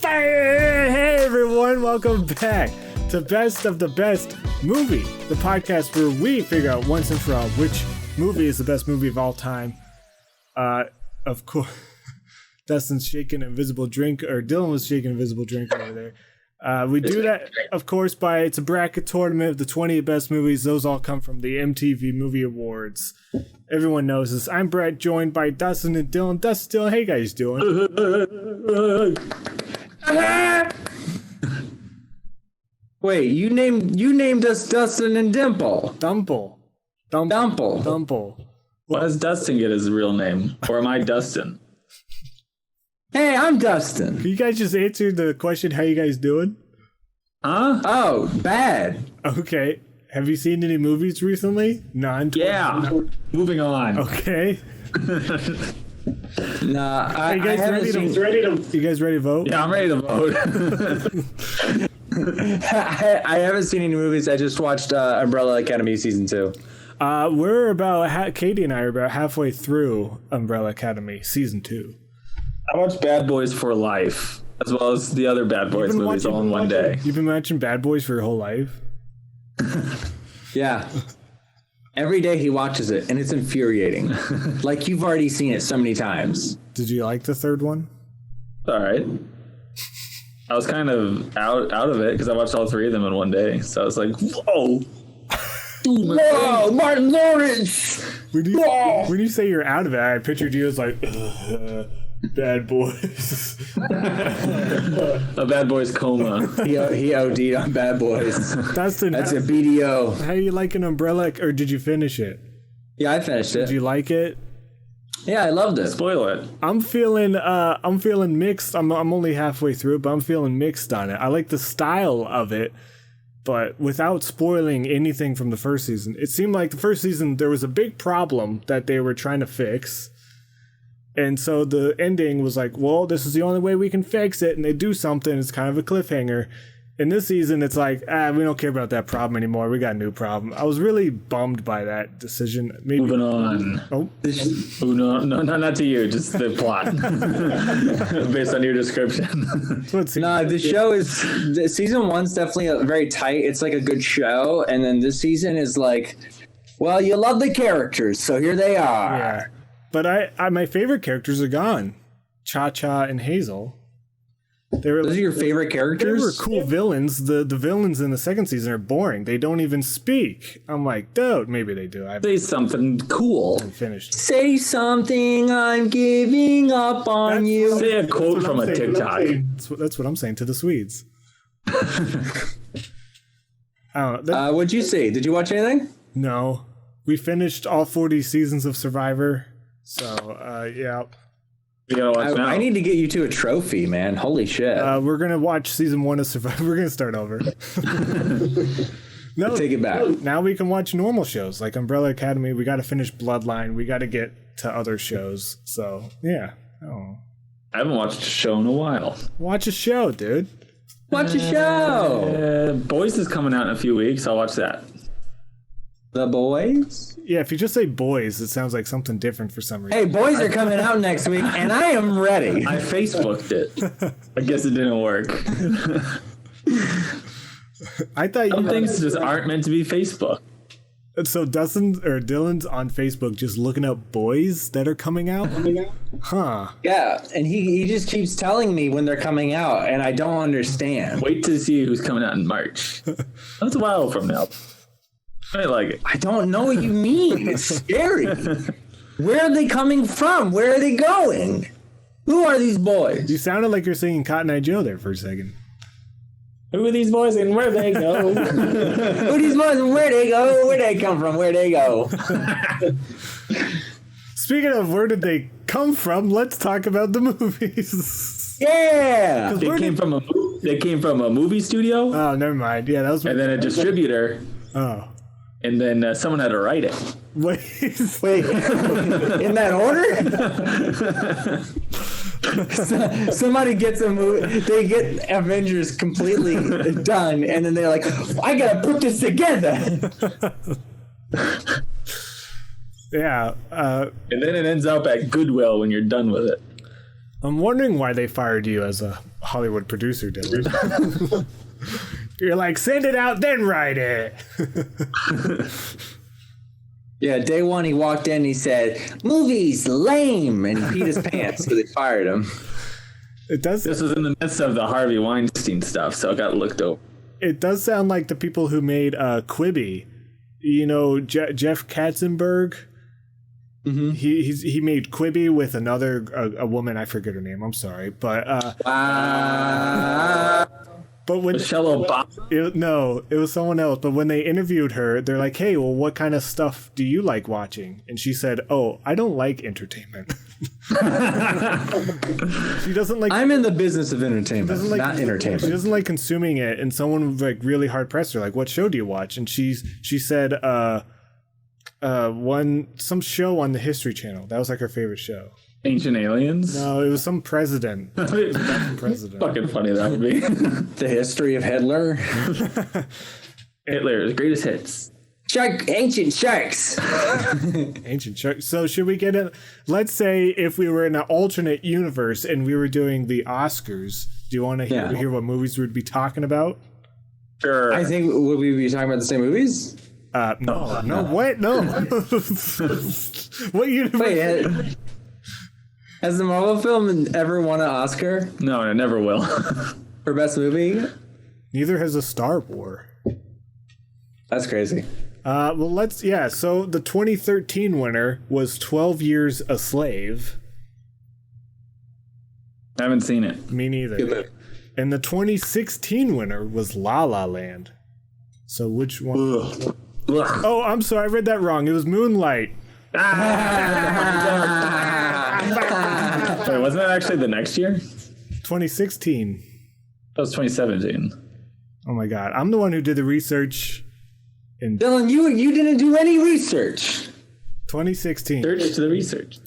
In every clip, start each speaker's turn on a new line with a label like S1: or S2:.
S1: Hey everyone, welcome back to Best of the Best Movie, the podcast where we figure out once and for all which movie is the best movie of all time. Of course, Dustin's shaking an invisible drink, or Dylan was shaking an invisible drink over there. We do that, of course, it's a bracket tournament of the 20 best movies. Those all come from the MTV Movie Awards. Everyone knows this. I'm Brett, joined by Dustin and Dylan. Dustin, Dylan, how you guys doing?
S2: Wait, you named us Dustin and Dimple.
S1: Dumple.
S3: Why does Dustin get his real name? Or am I Dustin?
S2: Hey, I'm Dustin.
S1: Can you guys just answer the question, how you guys doing?
S2: Huh? Oh, bad.
S1: Okay. Have you seen any movies recently? None.
S3: Yeah. Moving on.
S1: Okay.
S2: Nah, I
S1: you guys
S2: haven't seen...
S1: You guys ready to vote?
S3: Yeah, I'm ready to vote.
S2: I haven't seen any movies. I just watched Umbrella Academy Season 2.
S1: We're about, Katie and I are about halfway through Umbrella Academy Season 2.
S3: I watched Bad Boys for Life, as well as the other Bad Boys movies all in one day.
S1: You've been watching Bad Boys for your whole life?
S2: Yeah. Every day he watches it, and it's infuriating. Like, you've already seen it so many times.
S1: Did you like the third one?
S3: All right. I was kind of out of it because I watched all three of them in one day. So I was like, whoa.
S2: Whoa, Martin Lawrence!
S1: When you say you're out of it, I pictured you as like, Bad Boys.
S3: A Bad Boys coma.
S2: He OD'd on Bad Boys.
S1: Dustin,
S2: that's a BDO.
S1: How you like an Umbrella, or did you finish it?
S2: Yeah, I finished it.
S1: Did you like it?
S2: Yeah, I loved it.
S3: Spoil it.
S1: I'm feeling mixed. I'm only halfway through it, but I'm feeling mixed on it. I like the style of it, but without spoiling anything from the first season. It seemed like the first season there was a big problem that they were trying to fix. And so the ending was like, well, this is the only way we can fix it. And they do something. It's kind of a cliffhanger. In this season, it's like, we don't care about that problem anymore. We got a new problem. I was really bummed by that decision.
S3: Moving on.
S1: Oh,
S3: no, not to you. Just the plot. Based on your description.
S2: No, the show is... Season 1's definitely very tight. It's like a good show. And then this season is like, well, you love the characters, so here they are.
S1: Yeah. But I my favorite characters are gone. Cha-Cha and Hazel.
S2: Those are your favorite characters?
S1: They were cool villains. The villains in the second season are boring. They don't even speak. I'm like, dude, maybe they do.
S3: Say something cool.
S1: Finished.
S2: Say something, I'm giving up on you.
S3: Say a quote from a TikTok.
S1: That's what I'm saying to the Swedes.
S2: What'd you see? Did you watch anything?
S1: No. We finished all 40 seasons of Survivor. So, yeah.
S3: You gotta watch now.
S2: I need to get you to a trophy, man. Holy shit.
S1: We're going to watch season 1 of Survivor. We're going to start over. No,
S2: take it back.
S1: Now we can watch normal shows like Umbrella Academy. We got to finish Bloodline. We got to get to other shows. So, yeah. Oh.
S3: I haven't watched a show in a while.
S1: Watch a show, dude.
S2: Watch a show.
S3: Boys is coming out in a few weeks. I'll watch that.
S2: The Boys?
S1: Yeah, if you just say Boys, it sounds like something different for some reason.
S2: Hey, Boys are coming out next week, and I am ready.
S3: I Facebooked it. I guess it didn't work.
S1: I thought
S3: some things just aren't meant to be Facebook.
S1: So Dylan's on Facebook just looking up boys that are coming out? Huh.
S2: Yeah, and he just keeps telling me when they're coming out, and I don't understand.
S3: Wait to see who's coming out in March. That's a while from now. I like it.
S2: I don't know what you mean. It's scary. Where are they coming from? Where are they going? Who are these boys?
S1: You sounded like you're singing Cotton Eye Joe there for a second.
S3: Who are these boys and where they go?
S2: Who are these boys and where they go? Where they come from? Where they go?
S1: Speaking of where did they come from, let's talk about the movies.
S2: Yeah.
S3: They came from a movie studio.
S1: Oh, never mind. Yeah, that was.
S3: And then a distributor.
S1: Oh.
S3: And then someone had to write it.
S1: Wait.
S2: In that order? Somebody gets a movie, they get Avengers completely done, and then they're like, I gotta put this together.
S1: Yeah.
S3: And then it ends up at Goodwill when you're done with it.
S1: I'm wondering why they fired you as a Hollywood producer, Dylan. You're like, send it out, then write it.
S2: Yeah, day one he walked in, he said, "Movies lame," and he peed his pants, so they fired him.
S1: It does.
S3: This was in the midst of the Harvey Weinstein stuff, so it got looked over.
S1: It does sound like the people who made Quibi. You know, Jeff Katzenberg. Mm-hmm. He made Quibi with another a woman. I forget her name. I'm sorry, but but when
S3: Michelle Obama.
S1: It was someone else. But when they interviewed her, they're like, "Hey, well, what kind of stuff do you like watching?" And she said, "Oh, I don't like entertainment." She doesn't like.
S2: I'm in the business of entertainment, not entertainment.
S1: She doesn't like consuming it. And someone like really hard pressed her, like, "What show do you watch?" And she said, some show on the History Channel. That was like her favorite show.
S3: Ancient Aliens?
S1: No, it was some president. It was some president.
S3: Fucking funny that would be.
S2: The history of Hitler.
S3: Hitler's greatest hits.
S2: Ancient sharks.
S1: Ancient sharks. So should we get it? Let's say if we were in an alternate universe and we were doing the Oscars, do you want to hear what movies we'd be talking about?
S3: Sure.
S2: I think, would we be talking about the same movies?
S1: No. What? No. What universe?
S2: Wait, has the Marvel film ever won an Oscar?
S3: No, it never will.
S2: For best movie?
S1: Neither has a Star Wars.
S2: That's crazy.
S1: So the 2013 winner was 12 Years a Slave.
S3: I haven't seen it.
S1: Me neither. And the 2016 winner was La La Land. So which one?
S3: Ugh.
S1: Oh, I'm sorry, I read that wrong. It was Moonlight.
S3: Wait, wasn't that actually the next year?
S1: 2016.
S3: That was 2017.
S1: Oh my god, I'm the one who did the research. In
S2: Dylan, you didn't do any research.
S1: 2016.
S3: Search to the research.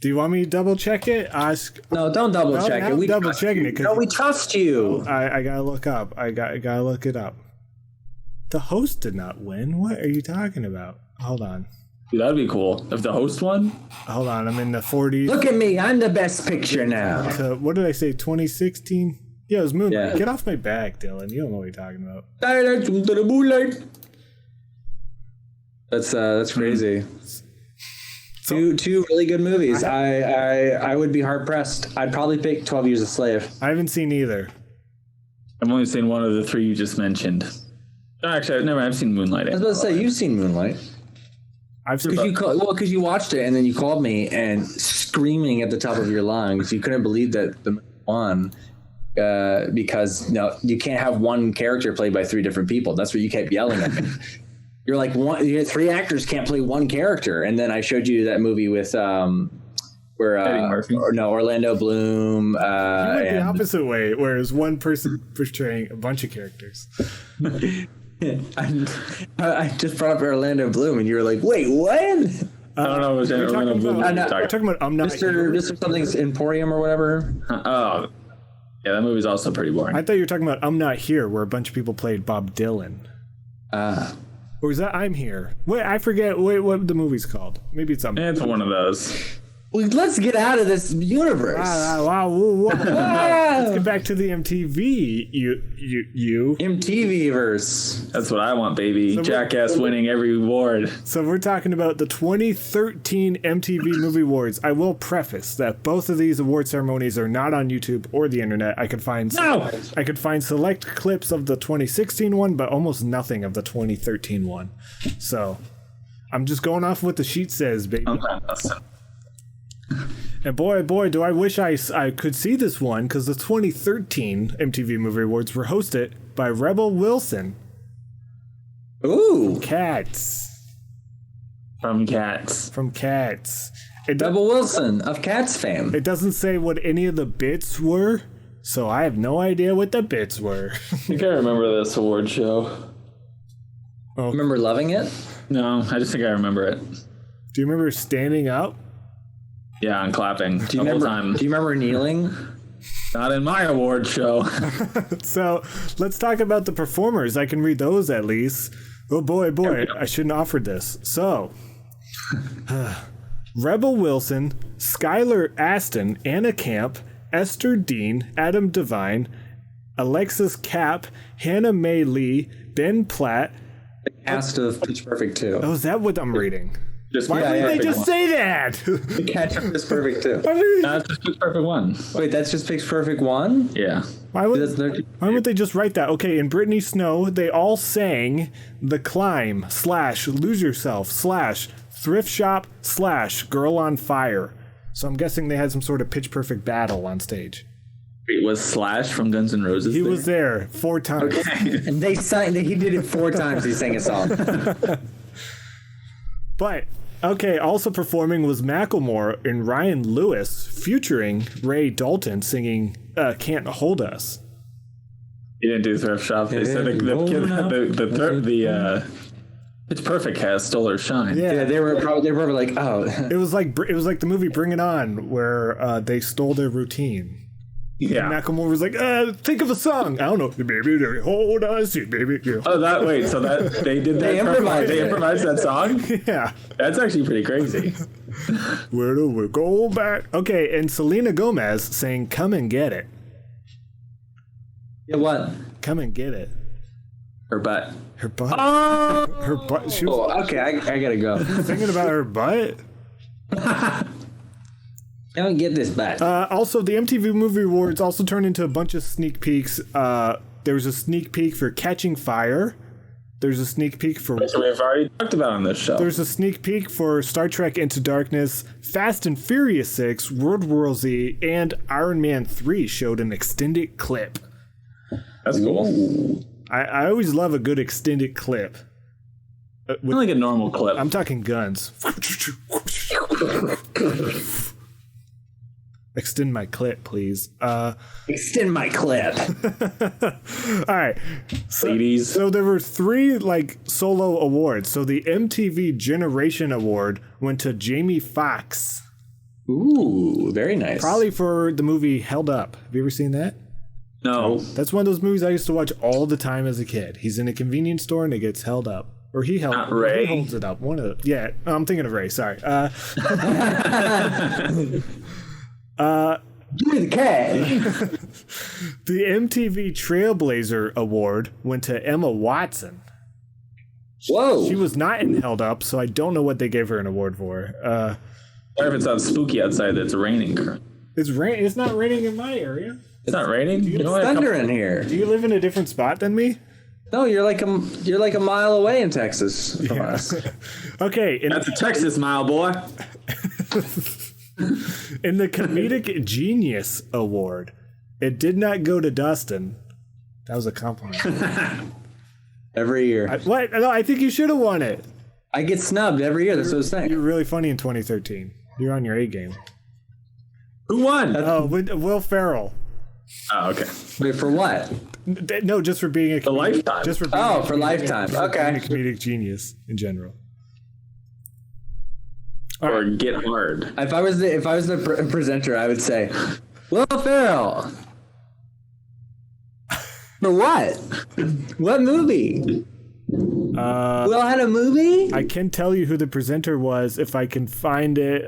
S1: Do you want me to double check it?
S2: No, don't double check it.
S1: We double checking it.
S2: No, we trust you.
S1: I gotta look up. I gotta look it up. The host did not win. What are you talking about? Hold on.
S3: Dude, that'd be cool if the host won.
S1: Hold on. I'm in the 40s.
S2: Look at me. I'm the best picture now.
S1: So, what did I say? 2016? Yeah, it was Moonlight.
S2: Yeah.
S1: Get off my back, Dylan. You don't know what you're talking about.
S2: That's crazy. Two really good movies. I would be hard pressed. I'd probably pick 12 Years a Slave.
S1: I haven't seen either.
S3: I've only seen one of the three you just mentioned. Actually, I've seen Moonlight.
S2: I was about to say, you've seen Moonlight.
S1: I've seen
S2: because you watched it and then you called me and screaming at the top of your lungs. You couldn't believe that the won because you can't have one character played by three different people. That's what you kept yelling at me. You're like, three actors can't play one character. And then I showed you that movie with
S3: Eddie Murphy.
S2: Orlando Bloom.
S1: You went the opposite way, whereas one person portraying a bunch of characters.
S2: I just brought up Orlando Bloom, and you were like, "Wait, what?"
S3: I don't know. Was Orlando Bloom?
S1: We're talking about I'm Not Here.
S2: Mr. Something's Emporium or whatever.
S3: Oh, yeah, that movie's also pretty boring.
S1: I thought you were talking about I'm Not Here, where a bunch of people played Bob Dylan. Or is that I'm Here? Wait, I forget. Wait, what the movie's called? Maybe it's
S3: It's one of those.
S2: Well, let's get out of this universe.
S1: Let's get back to the MTV. You.
S2: MTV verse.
S3: That's what I want, baby. Jackass winning every award.
S1: So we're talking about the 2013 MTV Movie Awards. I will preface that both of these award ceremonies are not on YouTube or the internet. I could find select clips of the 2016 one, but almost nothing of the 2013 one. So I'm just going off what the sheet says, baby. And boy, do I wish I could see this one, because the 2013 MTV Movie Awards were hosted by Rebel Wilson.
S2: Ooh.
S1: Cats.
S3: From Cats.
S2: Rebel Wilson of Cats fame.
S1: It doesn't say what any of the bits were, so I have no idea what the bits were.
S3: I think I remember this award show.
S1: Oh.
S2: Remember loving it?
S3: No, I just think I remember it.
S1: Do you remember standing up?
S3: Yeah, and clapping
S2: Do you
S3: the whole time.
S2: Do you remember kneeling?
S3: Not in my award show.
S1: So let's talk about the performers. I can read those at least. Oh boy, I shouldn't have offered this. So, Rebel Wilson, Skylar Aston, Anna Camp, Esther Dean, Adam Devine, Alexis Kapp, Hannah Mae Lee, Ben Platt.
S2: Cast of Pitch Perfect 2.
S1: Oh, is that what I'm reading?
S3: Why
S1: Did they just say that?
S2: The catch of Pitch Perfect 2.
S3: That's just Pitch Perfect 1.
S2: Wait, that's just Pitch Perfect 1?
S3: Yeah.
S1: Why would they just write that? Okay, in Britney Snow, they all sang The Climb / Lose Yourself / Thrift Shop / Girl on Fire. So I'm guessing they had some sort of Pitch Perfect battle on stage.
S3: Wait, was Slash from Guns N' Roses
S1: He was there 4 times.
S2: Okay. And he did it 4 times. He sang a song.
S1: But, okay, also performing was Macklemore and Ryan Lewis, featuring Ray Dalton singing Can't Hold Us.
S3: He didn't do Thrift Shop. They said the Pitch Perfect cast stole her shine.
S2: Yeah, they were probably like, oh.
S1: It was like the movie Bring It On, where they stole their routine.
S3: Yeah.
S1: And Macklemore was like, think of a song. I don't know. Baby, hold us, baby. Yeah.
S3: Oh, so they did that.
S2: They improvised
S3: They improvised that song?
S1: Yeah.
S3: That's actually pretty crazy.
S1: Where do we go back? Okay, and Selena Gomez saying, come and get it.
S2: Yeah, what?
S1: Come and get it.
S3: Her butt.
S1: Her butt. Oh! Her butt. She was
S2: Okay, I gotta go.
S1: thinking about her butt.
S2: Don't get this back.
S1: Also, the MTV Movie Awards also turned into a bunch of sneak peeks. There was a sneak peek for Catching Fire. There's a sneak peek for...
S3: So we've already talked about on this show.
S1: There's a sneak peek for Star Trek Into Darkness, Fast and Furious 6, World War Z, and Iron Man 3 showed an extended clip.
S3: That's cool.
S1: I always love a good extended clip.
S3: I like a normal clip.
S1: I'm talking guns. Extend my clip, please.
S2: Extend my clip.
S1: All right.
S3: Ladies.
S1: So there were 3 solo awards. So the MTV Generation Award went to Jamie Foxx.
S2: Ooh, very nice.
S1: Probably for the movie Held Up. Have you ever seen that?
S3: No.
S1: That's one of those movies I used to watch all the time as a kid. He's in a convenience store and it gets held up. Or he
S3: Ray.
S1: holds it up. I'm thinking of Ray, sorry.
S2: Give me the cash.
S1: The MTV Trailblazer Award went to Emma Watson.
S2: Whoa.
S1: She was not in Held Up, so I don't know what they gave her an award for.
S3: Or if it's spooky outside, it's raining currently.
S1: It's not raining in my area.
S3: It's not raining?
S2: It's thunder in here.
S1: Do you live in a different spot than me?
S2: No, you're like a mile away in Texas from us.
S1: Okay.
S3: That's a Texas mile, boy.
S1: In the Comedic Genius Award, it did not go to Dustin. That was a compliment.
S2: Every year.
S1: What? No, I think you should have won it.
S2: I get snubbed every year. That's what I'm saying.
S1: You're really funny in 2013. You're on your A game.
S3: Who won?
S1: Oh, Will Ferrell.
S3: Oh, okay.
S2: Wait, for what?
S1: No, just for being a
S3: Lifetime.
S1: Just for being
S2: for Lifetime. Okay.
S1: Being a comedic genius in general.
S3: Or Get Hard.
S2: If I was the presenter, I would say, Will Ferrell. For what? What movie? Will had a movie?
S1: I can tell you who the presenter was if I can find it.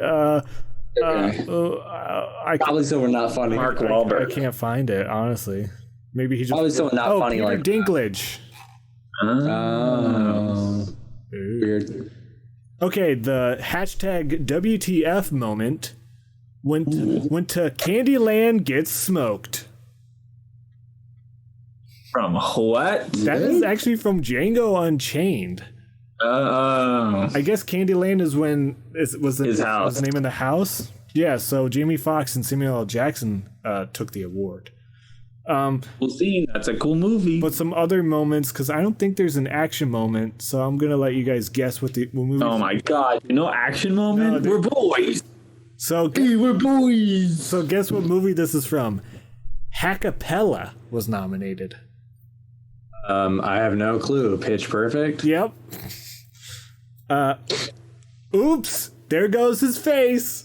S2: Probably someone not funny.
S3: Mark
S1: I
S3: Wahlberg.
S1: can't find it, honestly. Maybe he just...
S2: Probably someone not funny
S1: Peter
S2: like...
S1: Dinklage.
S2: Oh. Weird.
S1: Okay, the hashtag WTF moment went to Candyland Gets Smoked.
S3: From what?
S1: That is actually from Django Unchained. I guess Candyland is when was
S3: His house.
S1: Was the name of the house? Yeah, so Jamie Foxx and Samuel L. Jackson took the award.
S3: We'll see. That's a cool movie.
S1: But some other moments, because I don't think there's an action moment, so I'm gonna let you guys guess what movie.
S3: Oh my god! No action moment.
S1: No,
S3: we're boys.
S1: So
S3: We're boys.
S1: So guess what movie this is from? Hackapella was nominated.
S2: I have no clue. Pitch Perfect?
S1: Yep. Oops! There goes his face.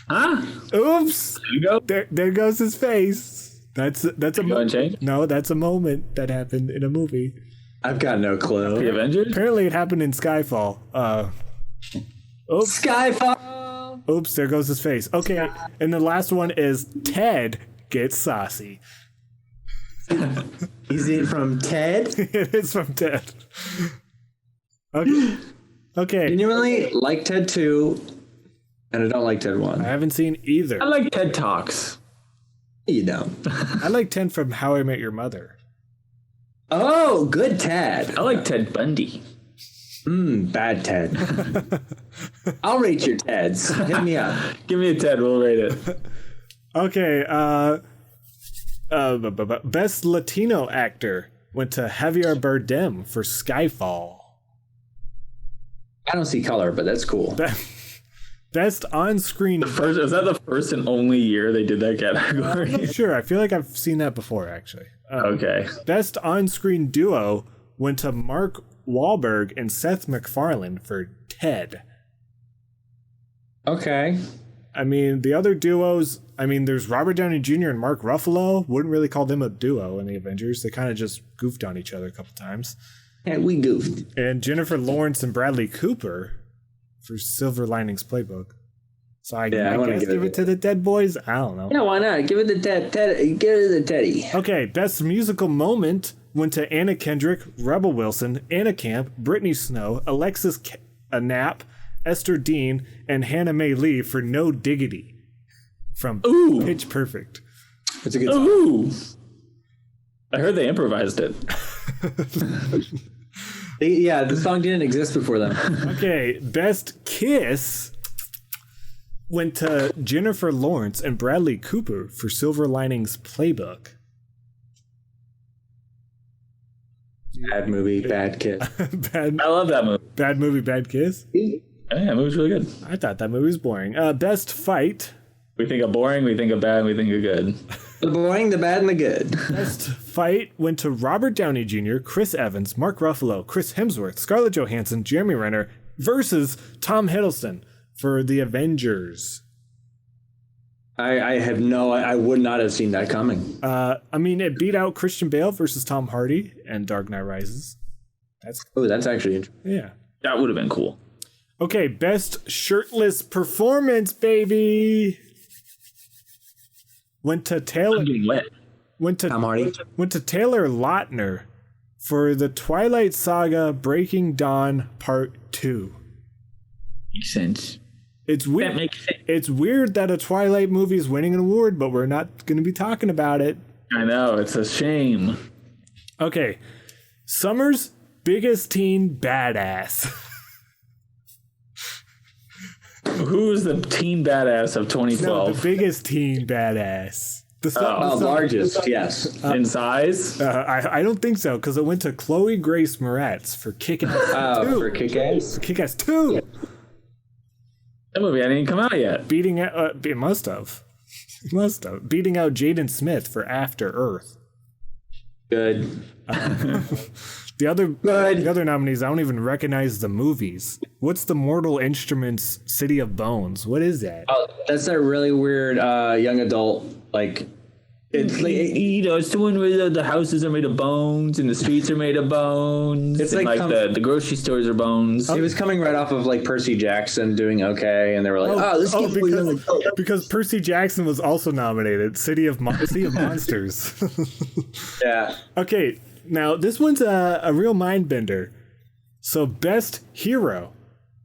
S3: Huh?
S1: Oops!
S3: There you go.
S1: There goes his face. That's a
S3: Unchained?
S1: No, that's a moment that happened in a movie.
S2: I've got no clue.
S3: The Avengers?
S1: Apparently, it happened in Skyfall. Oops!
S2: Skyfall!
S1: Oops, there goes his face. Okay, and the last one is Ted Gets Saucy.
S2: Is it from Ted?
S1: It is from Ted. Okay. Okay.
S2: Genuinely like Ted 2, and I don't like Ted 1.
S1: I haven't seen either.
S3: I like TED Talks.
S2: You don't.
S1: I like Ted from How I Met Your Mother.
S2: Oh, good Ted.
S3: I like Ted Bundy.
S2: Bad Ted. I'll rate your Teds. Hit me up.
S3: Give me a Ted. We'll rate it.
S1: Okay. Best Latino actor went to Javier Bardem for Skyfall.
S2: I don't see color, but that's cool.
S1: Best on-screen.
S3: Is that the first and only year they did that category?
S1: Sure, I feel like I've seen that before, actually.
S3: Okay.
S1: Best on-screen duo went to Mark Wahlberg and Seth MacFarlane for Ted.
S2: Okay.
S1: I mean, the other duos, there's Robert Downey Jr. and Mark Ruffalo. Wouldn't really call them a duo in the Avengers. They kind of just goofed on each other a couple times.
S2: Yeah, we goofed.
S1: And Jennifer Lawrence and Bradley Cooper for Silver Linings Playbook. So I guess give it to the Dead Boys. I don't know.
S2: Yeah, why not? Give it to Ted. Give it to Teddy.
S1: Okay, best musical moment went to Anna Kendrick, Rebel Wilson, Anna Camp, Brittany Snow, Alexis Knapp, Esther Dean, and Hannah Mae Lee for No Diggity from Pitch Perfect.
S2: It's a good song.
S3: Ooh. I heard they improvised it.
S2: Yeah, the song didn't exist before them.
S1: Okay, best kiss went to Jennifer Lawrence and Bradley Cooper for Silver Linings Playbook.
S2: Bad movie, bad kiss.
S3: I love that movie.
S1: Bad movie, bad kiss?
S3: Yeah, that movie's really good.
S1: I thought that movie was boring. Best fight.
S3: We think of boring, we think of bad, we think of good.
S2: The boring, the bad, and the good.
S1: Best fight went to Robert Downey Jr., Chris Evans, Mark Ruffalo, Chris Hemsworth, Scarlett Johansson, Jeremy Renner versus Tom Hiddleston for the Avengers.
S2: I would not have seen that coming.
S1: It beat out Christian Bale versus Tom Hardy and Dark Knight Rises.
S2: That's actually interesting.
S1: Yeah.
S3: That would have been cool.
S1: Okay, best shirtless performance, baby. Went to Taylor.
S3: I'm getting wet.
S2: Tom Hardy.
S1: Went to Taylor Lautner for the Twilight Saga Breaking Dawn Part 2.
S3: Makes sense.
S1: It's weird.
S3: That makes sense.
S1: It's weird that a Twilight movie is winning an award, but we're not going to be talking about it.
S3: I know, it's a shame.
S1: Okay. Summer's biggest teen badass.
S3: Who's the teen badass of 2012?
S1: No, the biggest teen badass.
S2: Largest, yes.
S3: In size?
S1: I don't think so, because it went to Chloe Grace Moretz for Kick-Ass 2.
S2: For Kick-Ass?
S1: Kick-Ass 2.
S3: That movie hadn't even come out yet.
S1: Beating out, it must have. It must have. Beating out Jaden Smith for After Earth.
S2: Good.
S1: The other nominees, I don't even recognize the movies. What's the Mortal Instruments City of Bones? What is that?
S2: Oh, that's that really weird young adult, it's like,
S3: it's the one where the houses are made of bones and the streets are made of bones.
S2: It's
S3: and
S2: like
S3: the grocery stores are bones.
S2: it was coming right off of Percy Jackson doing okay, and they were like,
S1: because Percy Jackson was also nominated. City of Monsters.
S2: Yeah.
S1: Okay, now this one's a real mind bender. So, best hero.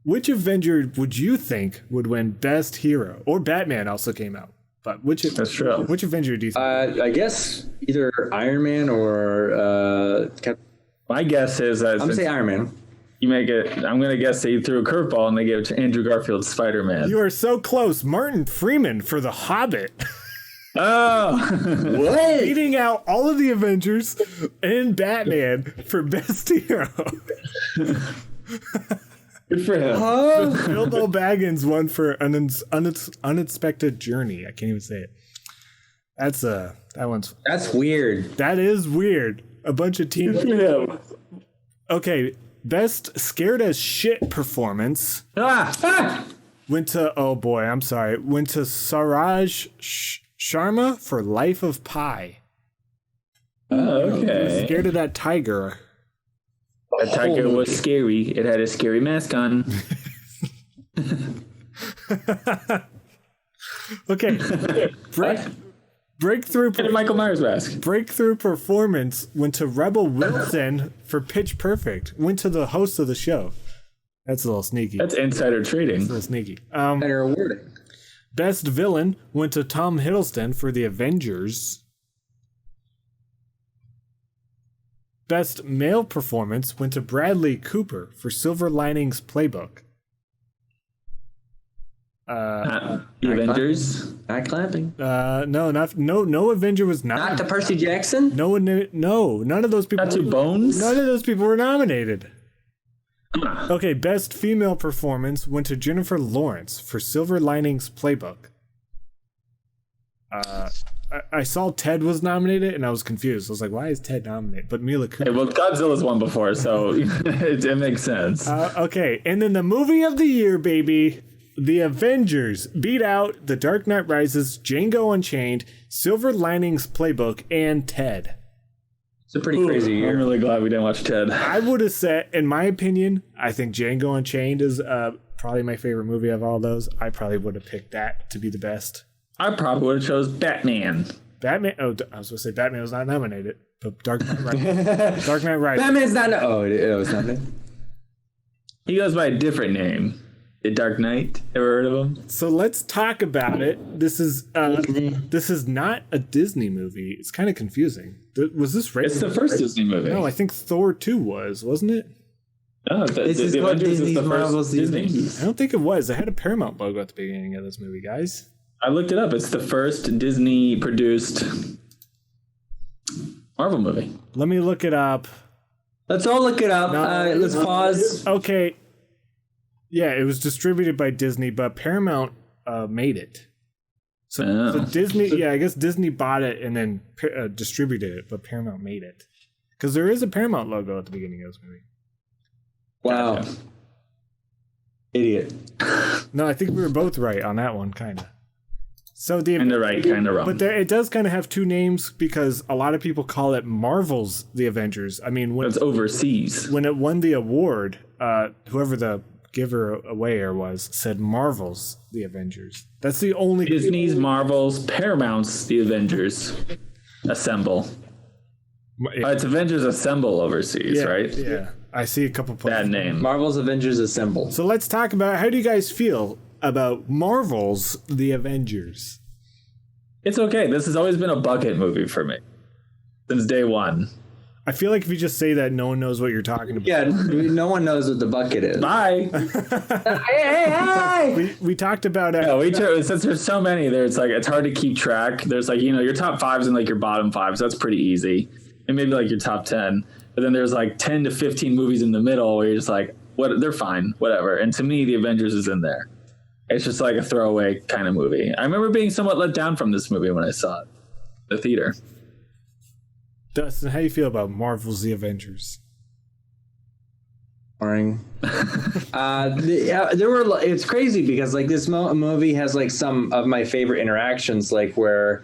S1: Which Avenger would you think would win best hero? Or Batman also came out. But
S3: that's true.
S1: Which Avenger do you think?
S2: I guess either Iron Man or Captain.
S3: My guess is that
S2: I'm gonna say Iron Man.
S3: You make it. I'm gonna guess they threw a curveball and they gave it to Andrew Garfield's Spider-Man.
S1: You are so close. Martin Freeman for The Hobbit.
S3: Oh,
S2: What?
S1: Beating out all of the Avengers and Batman for best hero.
S3: good for him.
S1: Bilbo Baggins won for Unexpected Journey. I can't even say it.
S2: That's weird.
S1: That is weird. A bunch of teams.
S3: Good for him.
S1: Okay, best scared as shit performance went to went to Suraj Sharma for Life of Pi.
S3: Oh, okay.
S1: Scared of that tiger.
S3: That tiger was scary. It had a scary mask on.
S1: Okay. Breakthrough.
S3: Get a Michael Myers mask.
S1: Breakthrough performance went to Rebel Wilson for Pitch Perfect. Went to the host of the show. That's a little sneaky.
S3: That's insider trading.
S1: That's a little sneaky.
S2: Better awarding.
S1: Best villain went to Tom Hiddleston for the Avengers. Best male performance went to Bradley Cooper for Silver Linings Playbook.
S3: The Avengers.
S2: Not clapping.
S1: No Avenger was
S2: Not
S1: nominated.
S2: to Percy Jackson.
S1: No, none of those people.
S3: Not two bones.
S1: None of those people were nominated. Okay, best female performance went to Jennifer Lawrence for Silver Linings Playbook. I saw Ted was nominated and I was confused. I was like, why is Ted nominated? But Mila Kunis.
S3: Hey, well, Godzilla's won before, so it makes sense.
S1: Okay, and then the movie of the year, baby. The Avengers beat out The Dark Knight Rises, Django Unchained, Silver Linings Playbook, and Ted.
S2: It's a pretty crazy year.
S3: I'm really glad we didn't watch Ted.
S1: I would have said, in my opinion, I think Django Unchained is probably my favorite movie of all those. I probably would have picked that to be the best.
S3: I probably would have chose Batman.
S1: Batman. Oh, I was going to say Batman was not nominated, but Dark Knight Rises. Dark Knight Rises.
S2: Batman's not. Oh, it was nothing.
S3: He goes by a different name. The Dark Knight. Ever heard of him?
S1: So let's talk about it. This is not a Disney movie. It's kind of confusing. Was this rated?
S3: It's the first Disney movie.
S1: No, I think Thor 2 was, wasn't it?
S3: No,
S2: This is what Disney's Marvel's
S3: Disney.
S1: I don't think it was. It had a Paramount logo at the beginning of this movie, guys.
S3: I looked it up. It's the first Disney produced Marvel movie.
S1: Let me look it up.
S2: Let's all look it up. Let's pause.
S1: Okay. Yeah, it was distributed by Disney, but Paramount made it. So Disney, yeah, I guess Disney bought it and then distributed it, but Paramount made it. Because there is a Paramount logo at the beginning of this movie.
S2: Wow.
S3: Gotcha.
S2: Idiot.
S1: No, I think we were both right on that one, kind of. So the
S3: Kind of right, kind of wrong.
S1: But it does kind of have two names because a lot of people call it Marvel's The Avengers. I mean, when
S3: it's overseas.
S1: when it won the award, whoever the giver awayer was said Marvel's The Avengers. That's the only
S3: Disney's, Marvel's, Paramount's The Avengers Assemble. It's Avengers Assemble overseas, right?
S1: Yeah, I see a couple places.
S3: Bad name.
S2: Marvel's Avengers Assemble.
S1: So let's talk about how do you guys feel about Marvel's The Avengers?
S3: It's okay. This has always been a bucket movie for me since day one.
S1: I feel like if you just say that, no one knows what you're talking about.
S2: Yeah, no one knows what the bucket is.
S3: Bye.
S2: Hey!
S1: We talked about it.
S3: Yeah, since there's so many there, it's hard to keep track. There's your top fives and your bottom fives. So that's pretty easy. And maybe your top 10. But then there's 10 to 15 movies in the middle where you're just what? They're fine, whatever. And to me, The Avengers is in there. It's just a throwaway kind of movie. I remember being somewhat let down from this movie when I saw it in the theater.
S1: Dustin, how do you feel about Marvel's The Avengers?
S2: Boring. It's crazy because this movie has some of my favorite interactions, where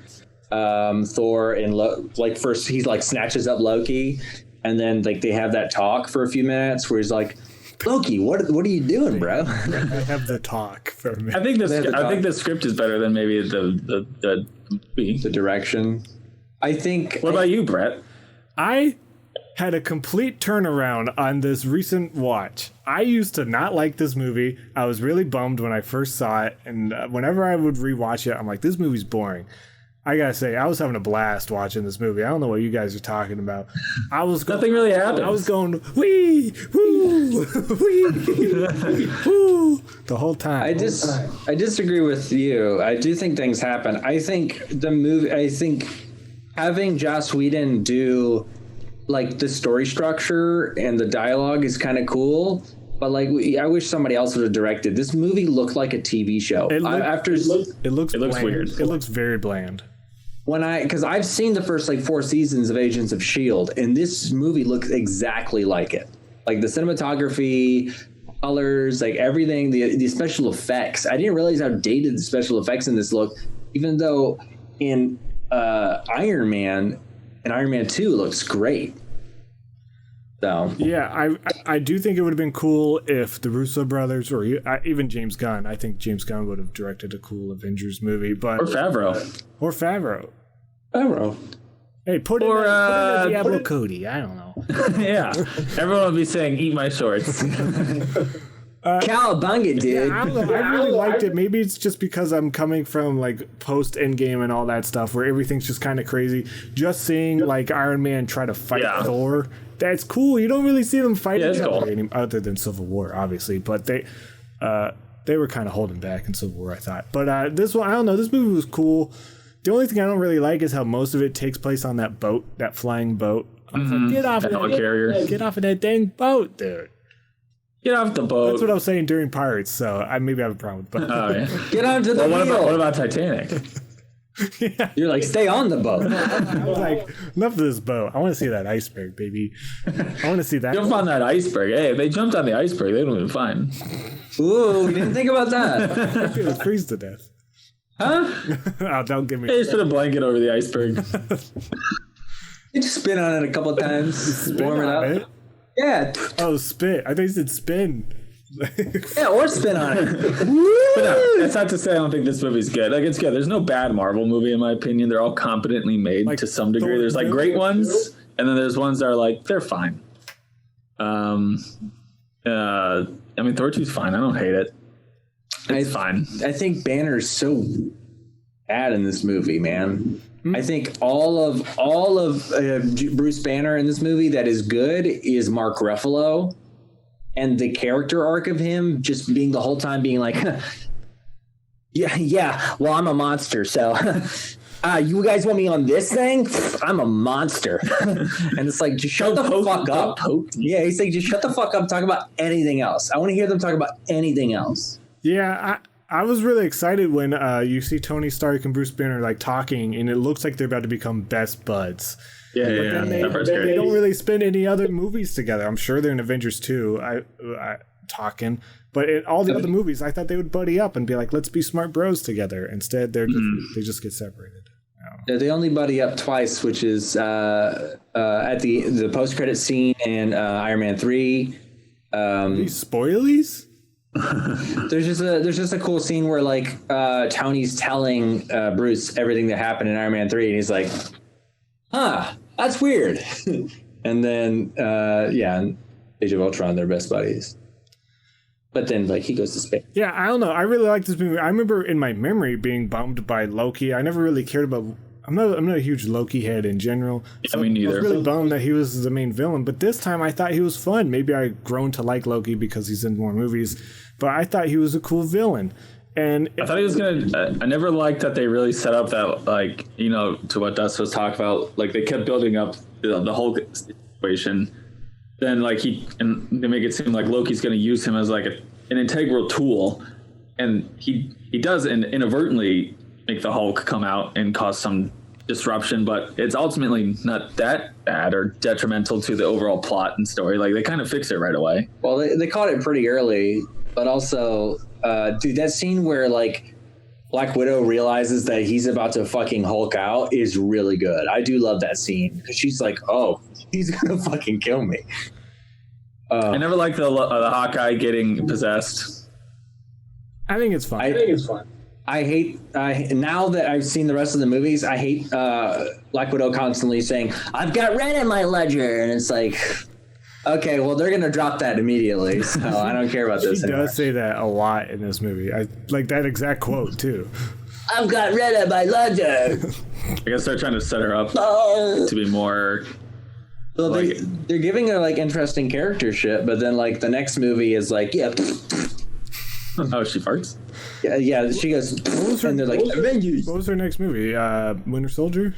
S2: Thor and first he snatches up Loki, and then they have that talk for a few minutes where he's like, Loki, what are you doing, bro?
S1: I have the talk for a minute.
S3: I think the script is better than maybe the
S2: direction. What
S3: about you, Brett?
S1: I had a complete turnaround on this recent watch. I used to not like this movie. I was really bummed when I first saw it, and whenever I would rewatch it, I'm like, this movie's boring. I gotta say, I was having a blast watching this movie. I don't know what you guys are talking about.
S3: Nothing really happened.
S1: I was going, wee, woo, wee, woo, the whole time.
S2: I disagree with you. I do think things happen. I think having Joss Whedon do the story structure and the dialogue is kind of cool, but I wish somebody else would have directed. This movie looked like a TV show.
S1: It looks
S3: weird.
S1: It looks very bland.
S2: Because I've seen the first 4 seasons of Agents of S.H.I.E.L.D. and this movie looks exactly like it. The cinematography, colors, everything, the special effects. I didn't realize how dated the special effects in this look, even though in Iron Man and Iron Man 2 looks great. So
S1: Yeah, I do think it would have been cool if the Russo brothers or even James Gunn. I think James Gunn would have directed a cool Avengers movie, but
S3: Or Favreau.
S1: or Favreau.
S2: Favreau.
S1: Hey, put in a Diablo Cody. I don't know.
S3: Yeah. Everyone will be saying, eat my shorts.
S2: Cowabunga, dude.
S1: I don't know. I really liked it. Maybe it's just because I'm coming from like post Endgame and all that stuff, where everything's just kind of crazy. Just seeing like Iron Man try to fight Thor, that's cool. You don't really see them fight each other other than Civil War, obviously. But they were kind of holding back in Civil War, I thought. But this one, I don't know. This movie was cool. The only thing I don't really like is how most of it takes place on that boat, that flying boat. I was like, get off of that
S3: carrier.
S1: Get off of that dang boat, dude.
S3: Get off the boat.
S1: That's what I was saying during Pirates, so I maybe have a problem with boat.
S3: Oh, yeah.
S2: Get onto the wheel.
S3: What about Titanic?
S2: Yeah. You're like, stay on the boat.
S1: I was like, enough of this boat. I want to see that iceberg, baby. I want to see that.
S3: Jump on that iceberg. Hey, if they jumped on the iceberg, they would have been fine.
S2: Ooh, didn't think about that.
S1: It would freeze to death.
S2: Huh?
S1: Oh, don't give me.
S3: They just put a blanket over the iceberg.
S2: You just spin on it a couple of times. Warm it up.
S1: It?
S2: Yeah.
S1: Oh, spit. I think you said spin.
S2: Yeah, or spin on it.
S3: But no, that's not to say I don't think this movie's good. Like, it's good. There's no bad Marvel movie, in my opinion. They're all competently made to some degree. There's like great ones, and then there's ones that are like, they're fine. I mean, Thor 2's fine. I don't hate it. It's fine.
S2: I think Banner's so bad in this movie, man. I think all of Bruce Banner in this movie that is good is Mark Ruffalo, and the character arc of him just being the whole time being like, yeah. Well, I'm a monster, so you guys want me on this thing? I'm a monster, and it's like, just shut the fuck up. Yeah, he's like, just shut the fuck up. Talk about anything else. I want to hear them talk about anything else.
S1: Yeah, I was really excited when you see Tony Stark and Bruce Banner like talking, and it looks like they're about to become best buds.
S3: Yeah.
S1: They don't really spend any other movies together. I'm sure they're in Avengers 2 talking, but in all the other movies, I thought they would buddy up and be like, let's be smart bros together. Instead, they just get separated.
S2: Yeah, they only buddy up twice, which is at the post-credit scene in Iron Man 3.
S1: These spoilies?
S2: There's just a cool scene where like Tony's telling Bruce everything that happened in Iron Man 3, and he's like, huh, that's weird. And then in Age of Ultron, they're best buddies. But then like he goes to space.
S1: Yeah, I don't know. I really like this movie. I remember in my memory being bummed by Loki. I never really cared about. I'm not a huge Loki head in general.
S3: Yeah, me neither.
S1: I was really bummed that he was the main villain. But this time I thought he was fun. Maybe I've grown to like Loki because he's in more movies. But I thought he was a cool villain. And
S3: I thought he was gonna. I never liked that they really set up that, like, you know, to what Dust was talking about. Like, they kept building up the whole situation. Then like and they make it seem like Loki's gonna use him as like an integral tool, and he does inadvertently make the Hulk come out and cause some disruption, but it's ultimately not that bad or detrimental to the overall plot and story. Like, they kind of fix it right away.
S2: Well, they caught it pretty early, but also, dude, that scene where like Black Widow realizes that he's about to fucking Hulk out is really good. I do love that scene because she's like, oh, he's gonna fucking kill me.
S3: I never liked the Hawkeye getting possessed.
S1: I think it's fun.
S2: I hate now that I've seen the rest of the movies, I hate Black Widow constantly saying, I've got red in my ledger, and it's like, okay, well, they're gonna drop that immediately, so I don't care about this.
S1: She does say that a lot in this movie. I like that exact quote too.
S2: I've got red in my ledger.
S3: I guess they're trying to set her up to be more.
S2: Well, they're giving her like interesting character shit, but then like the next movie is like, yeah.
S3: Oh, she farts?
S2: Yeah, she goes, and they're like, Avengers.
S1: What was her next movie? Winter Soldier?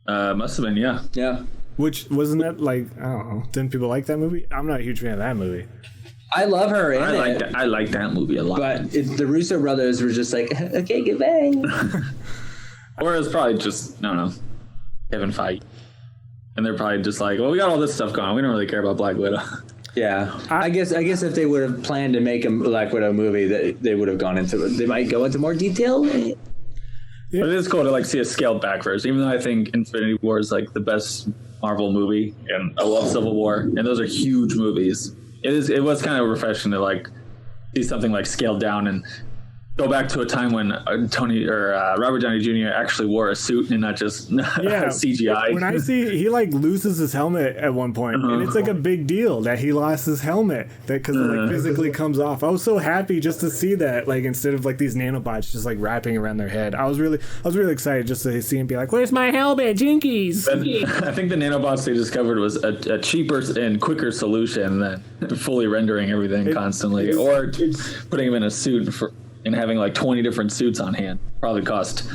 S3: Must have been, yeah.
S2: Yeah.
S1: Which, wasn't that like, I don't know, didn't people like that movie? I'm not a huge fan of that movie.
S2: I love her in it.
S3: I like that movie a lot.
S2: But the Russo brothers were just like, okay, goodbye.
S3: Or it was probably just, I don't know, Kevin Feige. And they're probably just like, well, we got all this stuff going on. We don't really care about Black Widow.
S2: Yeah, I guess if they would have planned to make a Black Widow movie, that they would have gone into it. They might go into more detail.
S3: But it is cool to like see a scaled back version, even though I think Infinity War is like the best Marvel movie, and I love Civil War, and those are huge movies. It was kind of refreshing to like see something like scaled down and go back to a time when Robert Downey Jr. actually wore a suit and not just CGI.
S1: When I see he like loses his helmet at one point, and it's like a big deal that he lost his helmet because it like physically comes off. I was so happy just to see that, like instead of like these nanobots just like wrapping around their head. I was really excited just to see him be like, "Where's my helmet, Jinkies?"
S3: I think the nanobots they discovered was a cheaper and quicker solution than fully rendering everything constantly, or putting him in a suit and having like 20 different suits on hand. Probably cost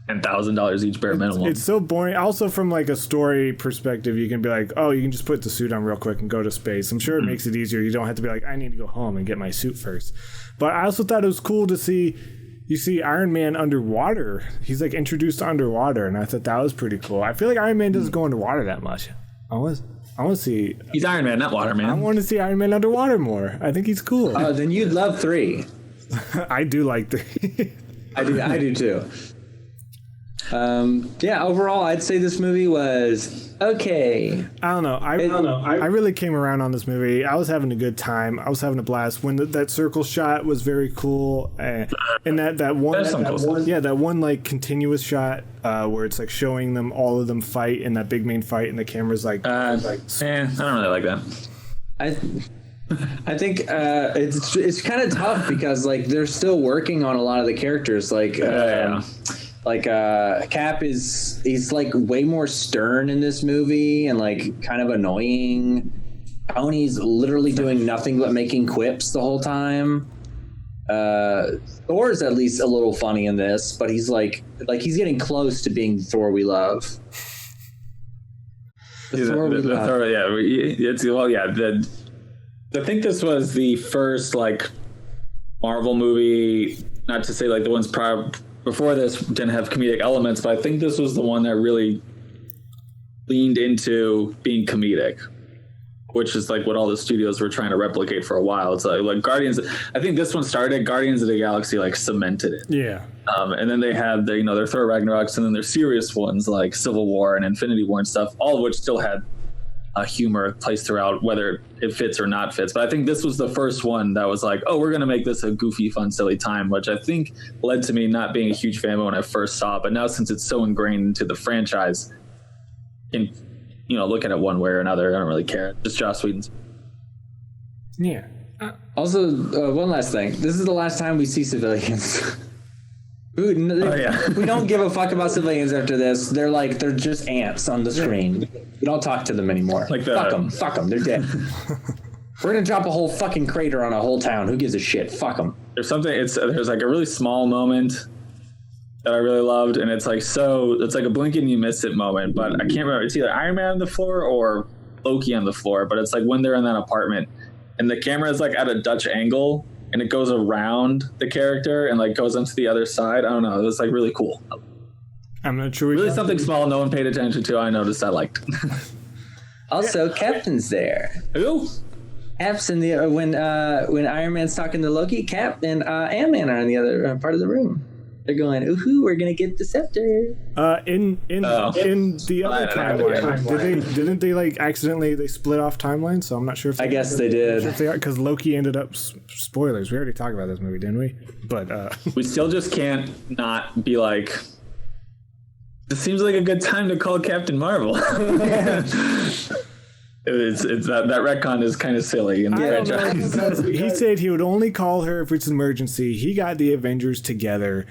S3: $10,000 each bare minimum.
S1: It's so boring. Also, from like a story perspective, you can be like, oh, you can just put the suit on real quick and go to space. I'm sure it makes it easier. You don't have to be like, I need to go home and get my suit first. But I also thought it was cool to see Iron Man underwater. He's like introduced to underwater, and I thought that was pretty cool. I feel like Iron Man doesn't go underwater that much. I want to see.
S3: He's Iron Man, not Waterman.
S1: I want to see Iron Man underwater more. I think he's cool.
S2: Oh, then you'd love 3.
S1: I do like 3.
S2: I do too. Overall, I'd say this movie was okay.
S1: I don't know. I really came around on this movie. I was having a good time. I was having a blast. When that circle shot was very cool, and that one like continuous shot where it's like showing them all of them fight in that big main fight, and the camera's like,
S3: I don't really like that.
S2: I think it's kind of tough because like they're still working on a lot of the characters. Like Cap he's like way more stern in this movie and like kind of annoying. Tony's literally doing nothing but making quips the whole time. Thor is at least a little funny in this, but he's like he's getting close to being Thor we love.
S3: I think this was the first like Marvel movie, not to say like the ones prior before this didn't have comedic elements, but I think this was the one that really leaned into being comedic, which is like what all the studios were trying to replicate for a while. It's like Guardians. I think this one started. Guardians of the Galaxy like cemented it.
S1: Yeah.
S3: And then they had their Thor Ragnaroks, and then their serious ones like Civil War and Infinity War and stuff, all of which still had humor placed throughout, whether it fits or not fits. But I think this was the first one that was like, oh, we're going to make this a goofy, fun, silly time, which I think led to me not being a huge fan of it when I first saw it. But now since it's so ingrained into the franchise, in look at it one way or another, I don't really care. Just Joss Whedon's.
S1: Yeah.
S2: Also, one last thing. This is the last time we see civilians. We don't give a fuck about civilians after this. They're just ants on the screen. We don't talk to them anymore. Fuck them. They're dead. We're gonna drop a whole fucking crater on a whole town. Who gives a shit? Fuck them.
S3: There's like a really small moment that I really loved, and it's like a blink and you miss it moment. But I can't remember. It's either Iron Man on the floor or Loki on the floor. But it's like when they're in that apartment, and the camera is like at a Dutch angle. And it goes around the character and like goes onto the other side. I don't know. It was like really cool.
S1: I'm not sure.
S3: Really something small no one paid attention to. I noticed I liked.
S2: Also, Captain's there.
S3: Who?
S2: Cap's in the when Iron Man's talking to Loki, Cap and Ant-Man are in the other part of the room. They're going, ooh, we're gonna get the scepter.
S1: In the other timeline, didn't they like accidentally they split off timelines? So I'm not sure if
S2: I guess they did.
S1: Because Loki ended up spoilers. We already talked about this movie, didn't we? But
S3: we still just can't not be like. It seems like a good time to call Captain Marvel. It's that retcon is kind of silly in the franchise.
S1: He said he would only call her if it's an emergency. He got the Avengers together.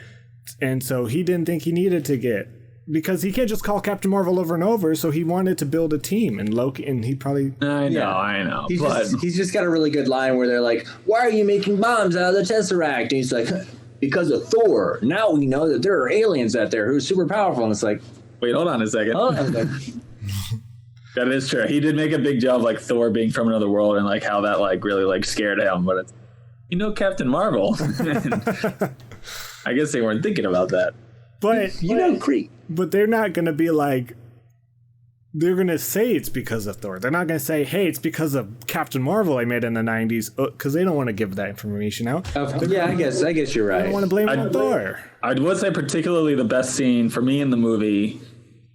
S1: And so he didn't think he needed to because he can't just call Captain Marvel over and over. So he wanted to build a team, and Loki, and he probably.
S3: I know.
S2: He's just got a really good line where they're like, "Why are you making bombs out of the Tesseract?" And he's like, "Because of Thor. Now we know that there are aliens out there who are super powerful." And it's like,
S3: wait, hold on a second. That is true. He did make a big job like Thor being from another world and like how that like really like scared him. But it's Captain Marvel. I guess they weren't thinking about that.
S1: But
S2: Creep.
S1: But they're not going to be like they're going to say it's because of Thor. They're not going to say, hey, it's because of Captain Marvel I made in the 90s, because they don't want to give that information out.
S2: I guess you're right.
S1: They don't want to blame it on Thor.
S3: I would say particularly the best scene for me in the movie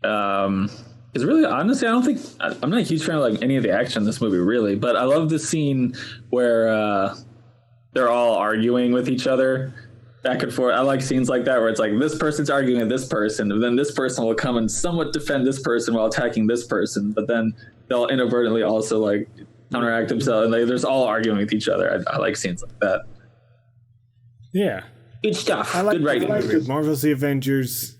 S3: is really, honestly, I'm not a huge fan of like any of the action in this movie, really, but I love the scene where they're all arguing with each other back and forth. I like scenes like that where it's like this person's arguing with this person, and then this person will come and somewhat defend this person while attacking this person, but then they'll inadvertently also like counteract themselves, and there's all arguing with each other. I like scenes like that.
S1: Yeah.
S3: Good stuff.
S1: Good
S3: writing.
S1: Marvel's The Avengers.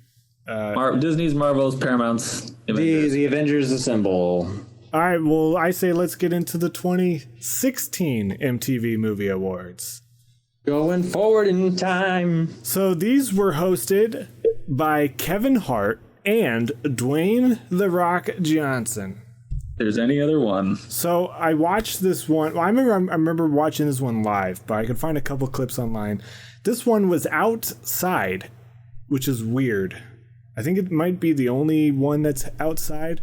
S3: Disney's, Marvel's, Paramount's. Avengers.
S2: The Avengers assemble.
S1: All right, well, I say let's get into the 2016 MTV Movie Awards.
S2: Going forward in time.
S1: So these were hosted by Kevin Hart and Dwayne "The Rock" Johnson.
S3: If there's any other one.
S1: So I watched this one. Well, I remember watching this one live, but I could find a couple clips online. This one was outside, which is weird. I think it might be the only one that's outside.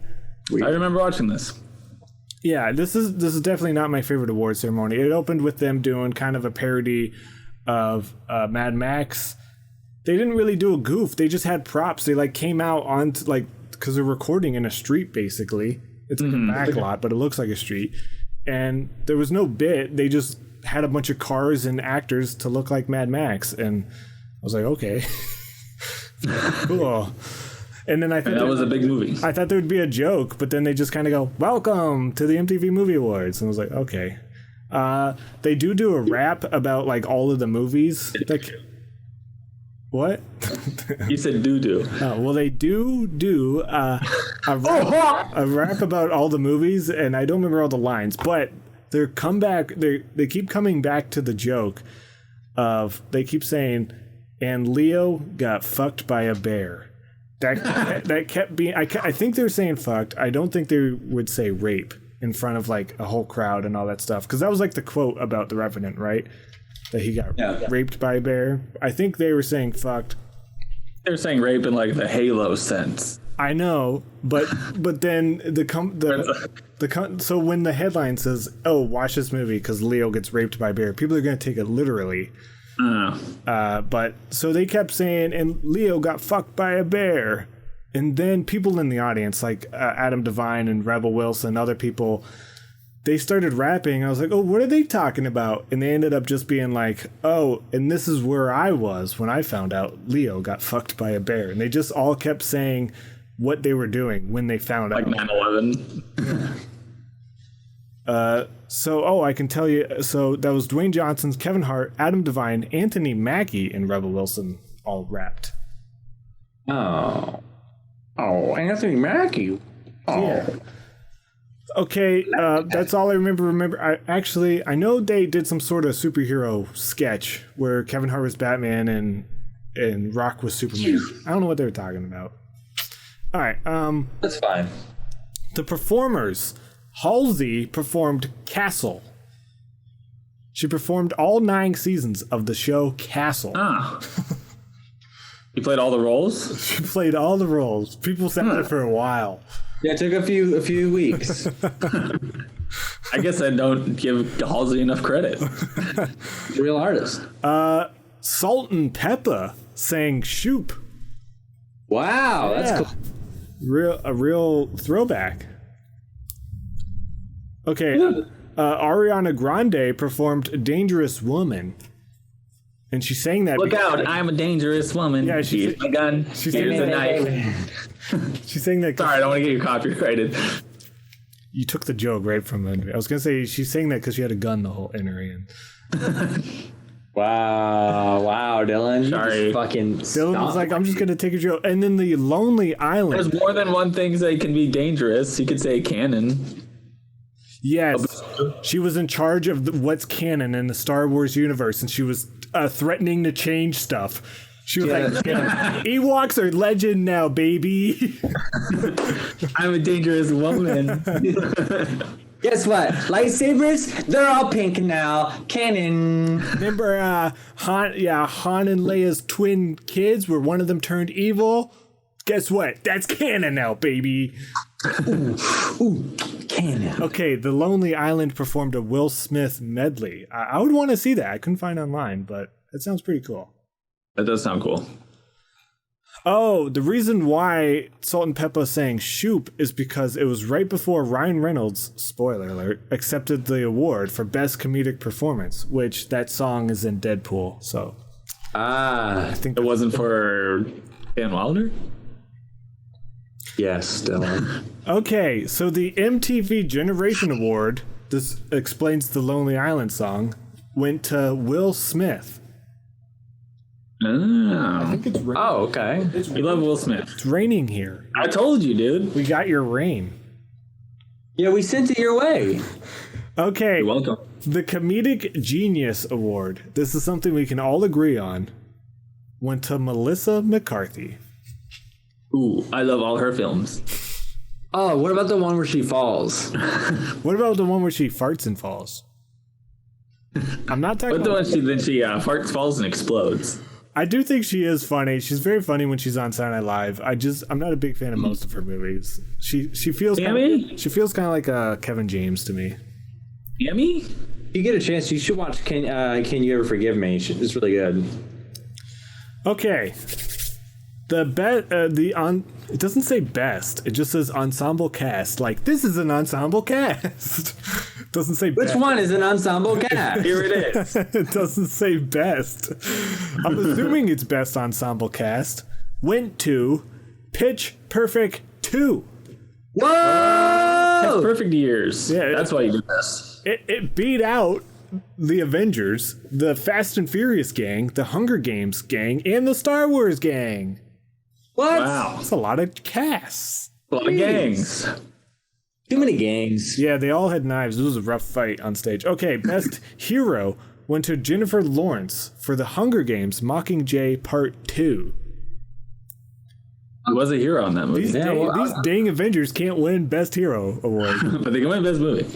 S3: Weird. I remember watching this.
S1: Yeah, this is definitely not my favorite award ceremony. It opened with them doing kind of a parody of Mad Max. They didn't really do a goof. They just had props. They like came out on because they're recording in a street basically. It's like a back lot, but it looks like a street. And there was no bit. They just had a bunch of cars and actors to look like Mad Max, and I was like, okay, cool. And then I thought
S3: that was a big movie.
S1: I thought there would be a joke, but then they just kind of go, welcome to the MTV Movie Awards. And I was like, okay. They do a rap about like all of the movies. Like, what?
S3: You said doo-doo.
S1: Oh, well, they do a rap about all the movies, and I don't remember all the lines, but they keep coming back to the joke of, they keep saying, and Leo got fucked by a bear. That kept being. I think they were saying fucked. I don't think they would say rape in front of like a whole crowd and all that stuff, because that was like the quote about The Revenant, right? That he got raped by a bear. I think they were saying fucked.
S3: They were saying rape in like the Halo sense.
S1: I know, but then so when the headline says, "Oh, watch this movie because Leo gets raped by a bear," people are going to take it literally. But so they kept saying, and Leo got fucked by a bear, and then people in the audience like Adam Devine and Rebel Wilson, other people, they started rapping. I was like, oh, what are they talking about? And they ended up just being like, oh, and this is where I was when I found out Leo got fucked by a bear. And they just all kept saying what they were doing when they found out.
S3: Like 9/11.
S1: I can tell you. So that was Dwayne Johnson's, Kevin Hart, Adam Devine, Anthony Mackie, and Rebel Wilson all rapped.
S2: Oh, Anthony Mackie. Oh.
S1: Yeah. Okay, that's all I remember. I know they did some sort of superhero sketch where Kevin Hart was Batman and Rock was Superman. I don't know what they were talking about. All right.
S2: That's fine.
S1: The performers. Halsey performed Castle. She performed all 9 seasons of the show Castle.
S3: You played all the roles?
S1: She played all the roles. People sat there for a while.
S2: Yeah, it took a few weeks.
S3: I guess I don't give Halsey enough credit.
S2: She's a real artist.
S1: Salt and Peppa sang Shoop.
S2: Wow,
S1: Yeah.
S2: that's cool.
S1: A real throwback. Okay, Ariana Grande performed Dangerous Woman. And she sang that.
S3: Look out, I'm a dangerous woman.
S1: Yeah,
S3: here's my gun. Here's a knife.
S1: She sang that.
S3: Sorry, I don't want to get you copyrighted.
S1: You took the joke right from it. I was going to say she sang that because she had a gun the whole in her hand.
S2: Wow, Dylan.
S3: Sorry.
S1: Dylan was like, I'm just going to take a joke. And then the Lonely Island.
S3: There's more than one thing that can be dangerous. You could say canon.
S1: Yes. She was in charge of what's canon in the Star Wars universe, and she was threatening to change stuff. She was like, Ewoks are legend now, baby.
S3: I'm a dangerous woman.
S2: Guess what? Lightsabers, they're all pink now. Canon.
S1: Remember Han and Leia's twin kids where one of them turned evil? Guess what? That's canon now, baby.
S2: Ooh, canyon.
S1: Okay, The Lonely Island performed a Will Smith medley. I would want to see that. I couldn't find online, but it sounds pretty cool.
S3: That does sound cool.
S1: Oh, the reason why Salt and Pepper sang Shoop is because it was right before Ryan Reynolds, spoiler alert, accepted the award for Best Comedic Performance, which that song is in Deadpool. So
S2: I
S1: think
S3: It wasn't for Dan Wilder?
S2: yes, Dylan.
S1: Okay, so the MTV Generation Award, this explains the Lonely Island song, went to Will Smith.
S3: Oh.
S1: It's
S2: Oh, okay.
S3: You love Will Smith.
S1: It's raining here.
S3: I told you, dude.
S1: We got your rain.
S2: Yeah, we sent it your way.
S1: Okay,
S3: You're welcome.
S1: the Comedic Genius Award, this is something we can all agree on, went to Melissa McCarthy.
S3: Ooh, I love all her films.
S2: Oh, what about the one where she falls?
S1: What about the one where she farts and falls? I'm not talking
S3: But the
S1: about...
S3: one she farts, falls, and explodes.
S1: I do think she is funny. She's very funny when she's on Saturday Night Live. I'm not a big fan of most of her movies. She feels
S3: Tammy?
S1: she feels kind of like a Kevin James to me.
S3: Yummy?
S2: If you get a chance, you should watch Can You Ever Forgive Me? It's really good.
S1: Okay. It doesn't say best. It just says ensemble cast. Like, this is an ensemble cast. It doesn't say
S2: Which
S1: best.
S2: one is an ensemble cast?
S3: Here it is.
S1: It doesn't say best. I'm assuming it's best ensemble cast. Went to Pitch Perfect 2.
S2: Whoa!
S3: Perfect years.
S1: Yeah,
S3: That's why you did this.
S1: It beat out the Avengers, the Fast and Furious gang, the Hunger Games gang, and the Star Wars gang.
S2: What?
S3: Wow.
S1: That's a lot of casts.
S3: A lot of gangs.
S2: Too many gangs.
S1: Yeah, they all had knives. It was a rough fight on stage. Okay, Best Hero went to Jennifer Lawrence for the Hunger Games Mockingjay Part 2.
S3: He was a hero in that movie.
S1: These, these dang Avengers can't win Best Hero award.
S3: But they can win Best Movie.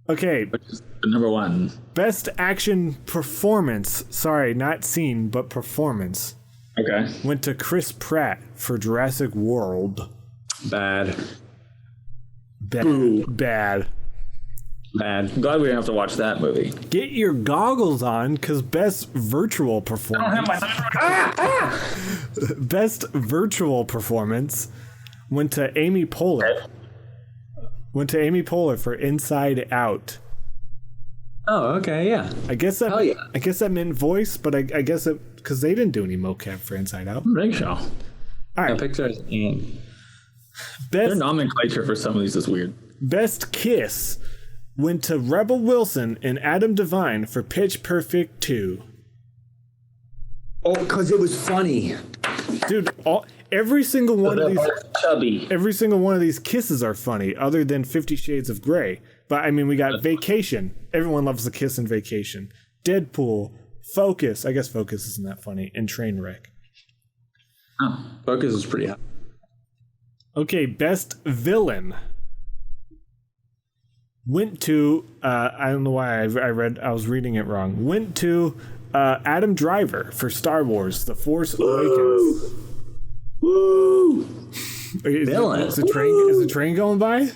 S1: Okay,
S3: Which is the number one.
S1: Best Action Performance. Sorry, not scene, but performance.
S3: Okay.
S1: Went to Chris Pratt for Jurassic World.
S2: Bad.
S1: Bad.
S3: I'm glad we didn't have to watch that movie.
S1: Get your goggles on, because Best Virtual Performance. Best Virtual Performance went to Amy Poehler. Went to Amy Poehler for Inside Out.
S2: Oh, okay, yeah.
S1: I guess that.
S2: Hell yeah.
S1: I guess that meant voice, but I guess it because they didn't do any mocap for Inside Out.
S3: Big show.
S1: All
S2: Yeah,
S1: right.
S2: pictures. And
S3: Their
S1: Best
S3: nomenclature for some of these is weird.
S1: Best Kiss went to Rebel Wilson and Adam Devine for Pitch Perfect 2.
S2: oh, because it was funny.
S1: Dude, every single one of these.
S3: Chubby.
S1: Every single one of these kisses are funny, other than 50 Shades of Grey. But I mean, we got Vacation. Everyone loves the kiss in Vacation. Deadpool. Focus. I guess Focus isn't that funny. And Trainwreck.
S2: Focus is pretty hot.
S1: Okay, Best Villain went to. I don't know why I was reading it wrong. Went to Adam Driver for Star Wars: The Force Awakens.
S2: Woo!
S1: Villain. Is the train going by?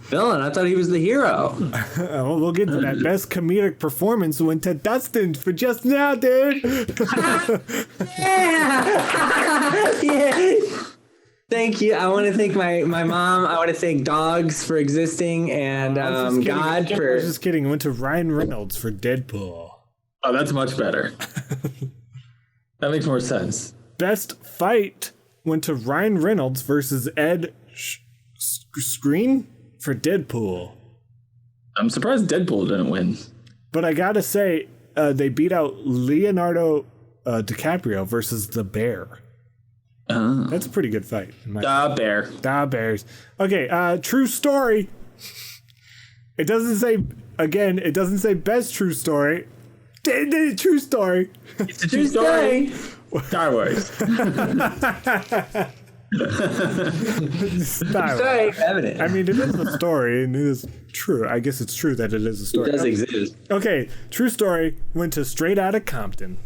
S2: Villain, I thought he was the hero.
S1: Well, we'll get to that. Best comedic performance went to Dustin for Just Now, dude.
S2: Yeah. Thank you. I want to thank my mom. I want to thank dogs for existing and God
S1: I
S2: for.
S1: was just kidding. Went to Ryan Reynolds for Deadpool.
S3: Oh, that's much better. That makes more sense.
S1: Best fight went to Ryan Reynolds versus Ed Screen for Deadpool.
S3: I'm surprised Deadpool didn't win.
S1: But I gotta say, they beat out Leonardo DiCaprio versus the Bear. That's a pretty good fight.
S3: Bear.
S1: Da Bears. Okay, true story. It doesn't say, again, it doesn't say best true story. True story.
S3: It's a true story. Star Wars.
S2: Sorry, evident.
S1: I mean, it is a story, and it is true. I guess it's true that it is a story.
S2: It does exist.
S1: Okay, true story went to Straight Outta Compton.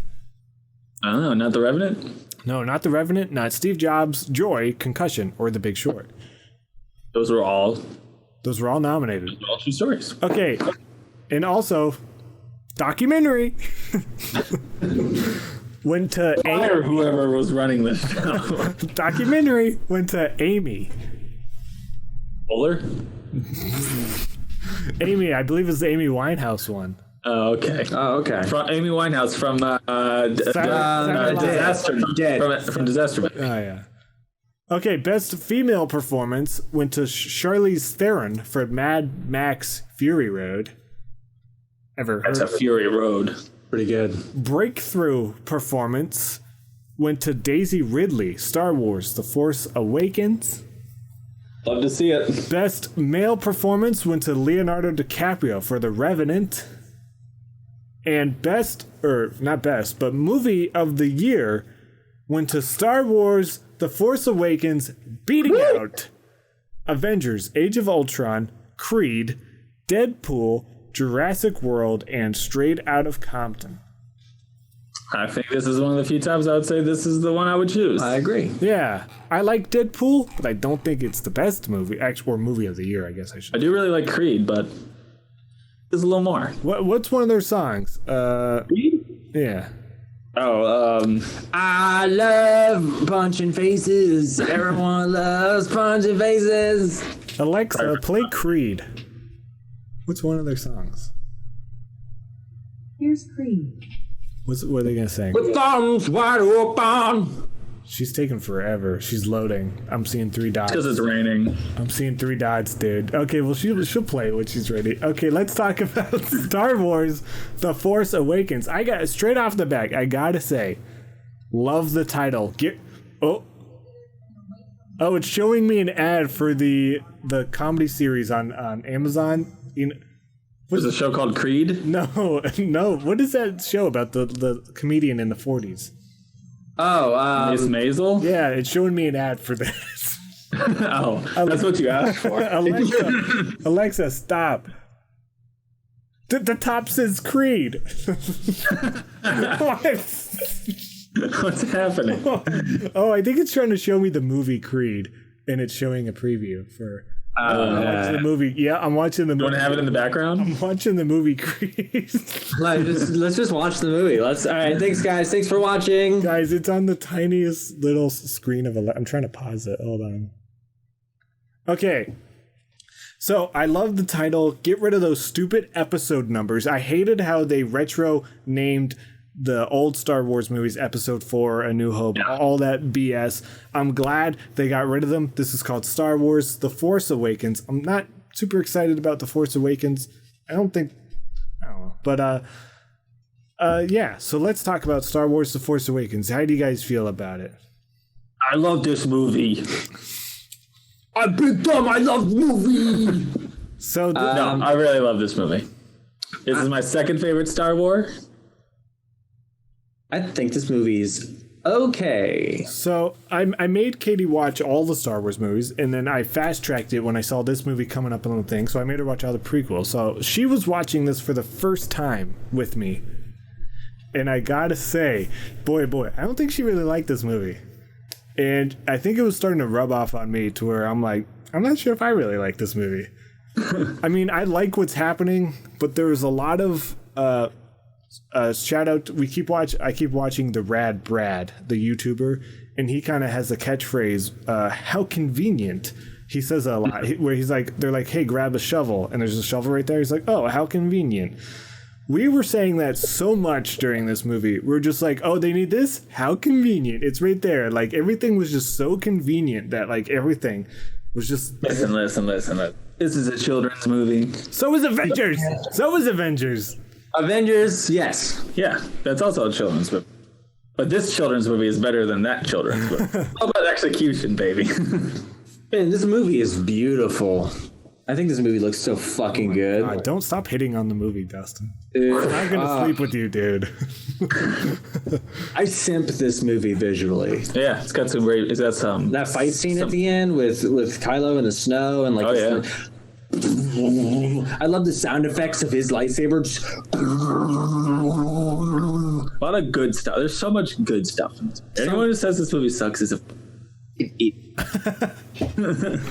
S3: I don't know, not The Revenant?
S1: No, not The Revenant, not Steve Jobs, Joy, Concussion, or The Big Short.
S3: Those were all
S1: nominated.
S3: all true stories.
S1: Okay, and also, documentary went to
S3: Or whoever was running this show.
S1: documentary went to Amy.
S3: Bowler?
S1: Amy, I believe it's the Amy Winehouse one.
S3: Oh, okay. From Amy Winehouse from Disaster.
S2: Dead.
S3: From Disaster.
S1: Oh yeah. Okay, best female performance went to Charlize Theron for Mad Max Fury Road. Ever heard
S3: That's a
S1: of it?
S3: Fury Road.
S2: Pretty good.
S1: Breakthrough performance went to Daisy Ridley, Star Wars: The Force Awakens.
S3: Love to see it.
S1: Best male performance went to Leonardo DiCaprio for The Revenant. And but movie of the year went to Star Wars: The Force Awakens, beating out Avengers: Age of Ultron, Creed, Deadpool, Jurassic World, and Straight Outta Compton.
S3: I think this is one of the few times I would say this is the one I would choose.
S2: I agree.
S1: Yeah, I like Deadpool, but I don't think it's the best movie, or movie of the year, I guess I should.
S3: I do really like Creed, but there's a little more.
S1: What's one of their songs?
S3: Creed?
S1: Yeah.
S3: Oh,
S2: I love punching faces. Everyone loves punching faces.
S1: Alexa, play Creed. What's one of their songs?
S4: Here's Creed.
S1: What are they gonna sing?
S2: With thumbs wide open.
S1: She's taking forever. She's loading. I'm seeing 3 dots.
S3: because it's raining.
S1: I'm seeing 3 dots, dude. Okay, well she'll play it when she's ready. Okay, let's talk about Star Wars: The Force Awakens. I got straight off the bat. I gotta say, love the title. Oh, it's showing me an ad for the comedy series on Amazon.
S3: There's a show called Creed.
S1: No. What is that show about the comedian in the 40s?
S2: Oh,
S3: Miss Maisel?
S1: Yeah, it's showing me an ad for this.
S3: Oh, that's what you asked for.
S1: Alexa, stop. The top says Creed. What?
S3: What's happening?
S1: Oh, I think it's trying to show me the movie Creed, and it's showing a preview for. I'm watching the movie. Yeah, I'm watching the movie.
S3: You want to have it in the background?
S1: I'm watching the movie Creed.
S2: let's just watch the movie. All right, thanks guys. Thanks for watching.
S1: Guys, it's on the tiniest little screen of I'm trying to pause it. Hold on. Okay. So I love the title. Get rid of those stupid episode numbers. I hated how they retro named the old Star Wars movies, Episode 4, A New Hope, all that BS. I'm glad they got rid of them. This is called Star Wars: The Force Awakens. I'm not super excited about The Force Awakens. I don't know. But yeah, so let's talk about Star Wars: The Force Awakens. How do you guys feel about it?
S3: I love this movie.
S2: I'm big dumb. I love movie.
S1: So
S3: No, I really love this movie. This is my second favorite Star Wars.
S2: I think this movie's okay.
S1: So I made Katie watch all the Star Wars movies, and then I fast-tracked it when I saw this movie coming up on the thing, so I made her watch all the prequels. So she was watching this for the first time with me, and I gotta say, boy, I don't think she really liked this movie. And I think it was starting to rub off on me to where I'm like, I'm not sure if I really like this movie. I mean, I like what's happening, but there was a lot of... shout out, I keep watching the Rad Brad, the YouTuber, and he kind of has a catchphrase, how convenient. He says a lot where he's like, they're like, hey, grab a shovel, and there's a shovel right there. He's like, oh, how convenient. We were saying that so much during this movie. We're just like, oh, they need this? How convenient. It's right there. Like, everything was just so convenient that, like, everything was just...
S3: Listen. This is a children's movie.
S1: So is Avengers.
S2: Avengers, yes.
S3: Yeah, that's also a children's movie. But this children's movie is better than that children's movie. How about execution, baby?
S2: Man, this movie is beautiful. I think this movie looks so fucking good.
S1: God, don't stop hitting on the movie, Dustin.
S2: Dude,
S1: I'm not gonna sleep with you, dude.
S2: I simp this movie visually.
S3: Yeah, it's got some great. It's got some
S2: That fight scene at the end with Kylo in the snow and like.
S3: Oh yeah.
S2: I love the sound effects of his lightsaber. Just
S3: A lot of good stuff. There's so much good stuff. Anyone who says this movie sucks is a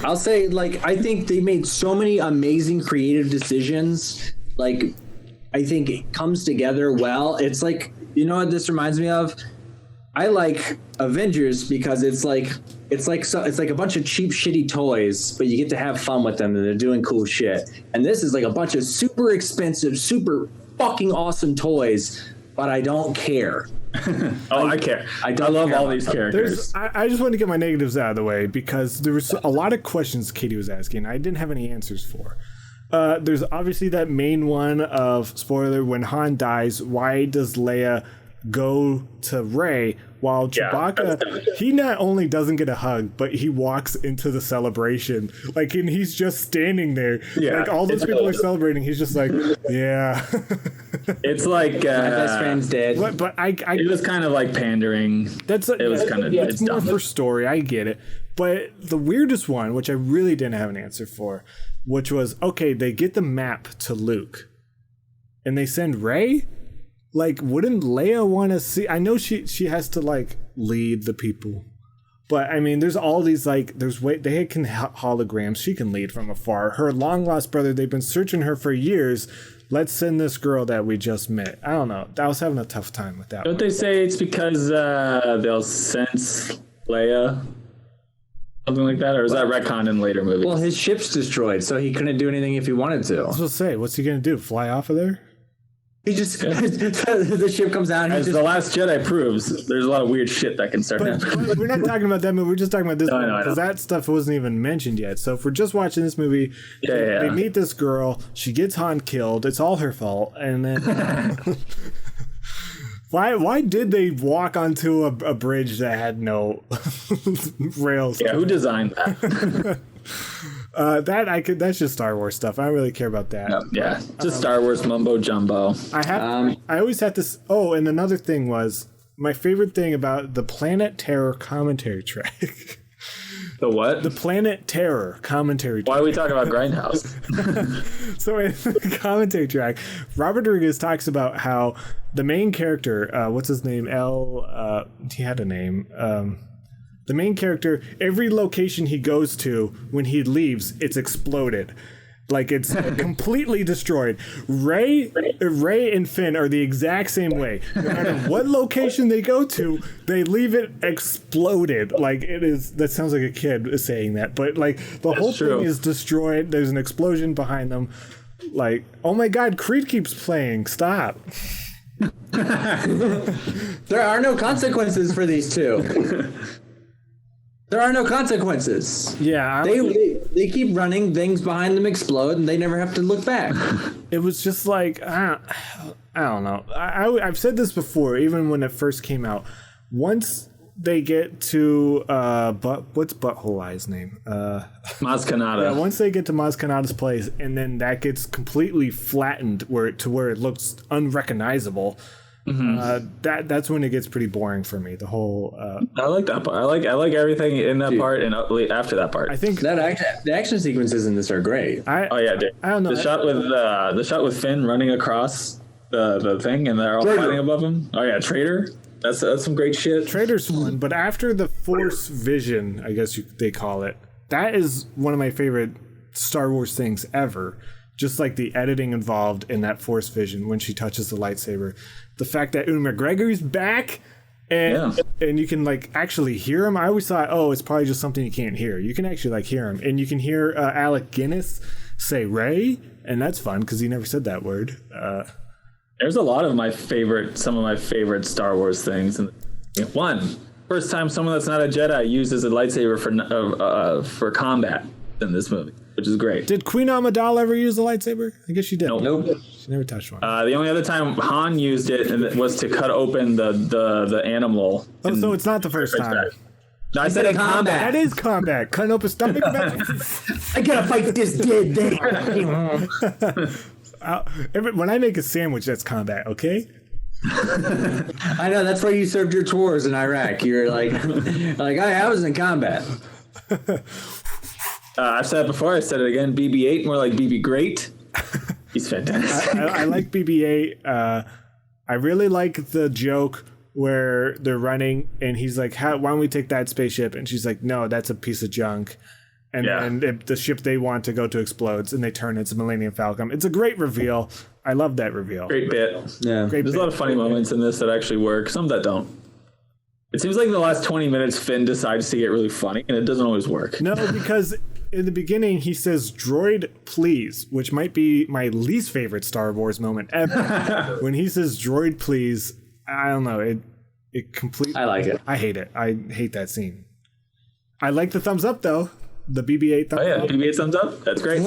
S2: I'll say, like, I think they made so many amazing creative decisions. Like, I think it comes together well. It's like, you know what this reminds me of? I like Avengers because it's like a bunch of cheap, shitty toys, but you get to have fun with them and they're doing cool shit. And this is like a bunch of super expensive, super fucking awesome toys, but I don't care.
S3: I care. I love all these characters.
S1: I just want to get my negatives out of the way because there was a lot of questions Katie was asking I didn't have any answers for. There's obviously that main one of, spoiler, when Han dies, why does Leia go to Rey while Chewbacca, he not only doesn't get a hug, but he walks into the celebration. Like, and he's just standing there. Yeah, like, all those people are celebrating. He's just like, yeah.
S3: It's like...
S2: my best friend's dead.
S1: But
S3: it was kind of like pandering.
S1: It's more for story. I get it. But the weirdest one, which I really didn't have an answer for, which was, okay, they get the map to Luke. And they send Rey? Like, wouldn't Leia want to see? I know she has to, like, lead the people, but I mean, there's all these, like, they can holograms. She can lead from afar. Her long lost brother, they've been searching her for years. Let's send this girl that we just met. I don't know. I was having a tough time with that.
S3: Don't they say it's because they'll sense Leia? Something like that? Or is that retconned in later movies?
S2: Well, his ship's destroyed, so he couldn't do anything if he wanted to.
S1: I was going to say, what's he going to do? Fly off of there?
S2: He just the ship comes out.
S3: As The Last Jedi proves, there's a lot of weird shit that can start happening.
S1: But we're not talking about that movie. We're just talking about this movie because that stuff wasn't even mentioned yet. So if we're just watching this movie, they meet this girl. She gets Han killed. It's all her fault. And then why did they walk onto a bridge that had no rails?
S3: Yeah, who designed that?
S1: That's just Star Wars stuff. I don't really care about that.
S3: No, yeah, just Star Wars mumbo jumbo.
S1: I always have to. Oh, and another thing was my favorite thing about the Planet Terror commentary track.
S3: The what?
S1: The Planet Terror commentary track.
S3: Why are we talking about Grindhouse?
S1: So in the commentary track, Robert Rodriguez talks about how the main character, what's his name? He had a name. The main character, every location he goes to, when he leaves, it's exploded. Like, it's completely destroyed. Rey and Finn are the exact same way. No matter what location they go to, they leave it exploded. Like, it is, that sounds like a kid saying that, but like, the whole thing is destroyed. There's an explosion behind them. Like, oh my God, Creed keeps playing. Stop.
S2: There are no consequences for these two. There are no consequences.
S1: Yeah.
S2: They keep running, things behind them explode, and they never have to look back.
S1: It was just like, I don't know. I've said this before, even when it first came out. Once they get to, what's Butthole Eye's name?
S3: Maz Kanata.
S1: Yeah, once they get to Maz Kanata's place, and then that gets completely flattened where it looks unrecognizable. Mm-hmm. That's when it gets pretty boring for me. The whole
S3: I like that part. I like everything in that part and after that part.
S1: I think
S2: the action sequences in this are great.
S3: Dude. I don't know. The shot with Finn running across the thing and they're all fighting above him. Oh yeah, Traitor. That's some great shit.
S1: Traitor's fun, but after the Force Vision, I guess they call it. That is one of my favorite Star Wars things ever. Just like the editing involved in that Force Vision when she touches the lightsaber. The fact that Ewan McGregor's back and you can like actually hear him. I always thought, oh, it's probably just something you can't hear. You can actually like hear him. And you can hear Alec Guinness say Rey, and that's fun because he never said that word.
S3: There's a lot of some of my favorite Star Wars things. And first time someone that's not a Jedi uses a lightsaber for combat in this movie, which is great.
S1: Did Queen Amidala ever use a lightsaber? I guess she did.
S3: Nope.
S1: She never touched one.
S3: The only other time Han used it was to cut open the animal.
S1: Oh, so it's not the first time.
S3: No, I said in combat.
S1: That is combat. Cutting open stomach.
S2: I gotta fight this dead thing.
S1: When I make a sandwich, that's combat, okay?
S2: I know, that's why you served your tours in Iraq. You're like I was in combat.
S3: I've said it before, I said it again, BB-8, more like BB Great. He's fantastic.
S1: I like BB-8. I really like the joke where they're running and he's like, why don't we take that spaceship? And she's like, no, that's a piece of junk. And then the ship they want to go to explodes and they turn into Millennium Falcon. It's a great reveal. I love that reveal.
S3: Great bit.
S2: Yeah.
S3: There's a lot of funny moments in this that actually work, some that don't. It seems like in the last 20 minutes, Finn decides to get really funny, and it doesn't always work.
S1: No, because in the beginning, he says, droid, please, which might be my least favorite Star Wars moment ever. When he says, droid, please, I don't know. It completely...
S2: I like it.
S1: I hate it. I hate that scene. I like the thumbs up, though. The BB-8 thumbs up.
S3: BB-8 thumbs up? That's great.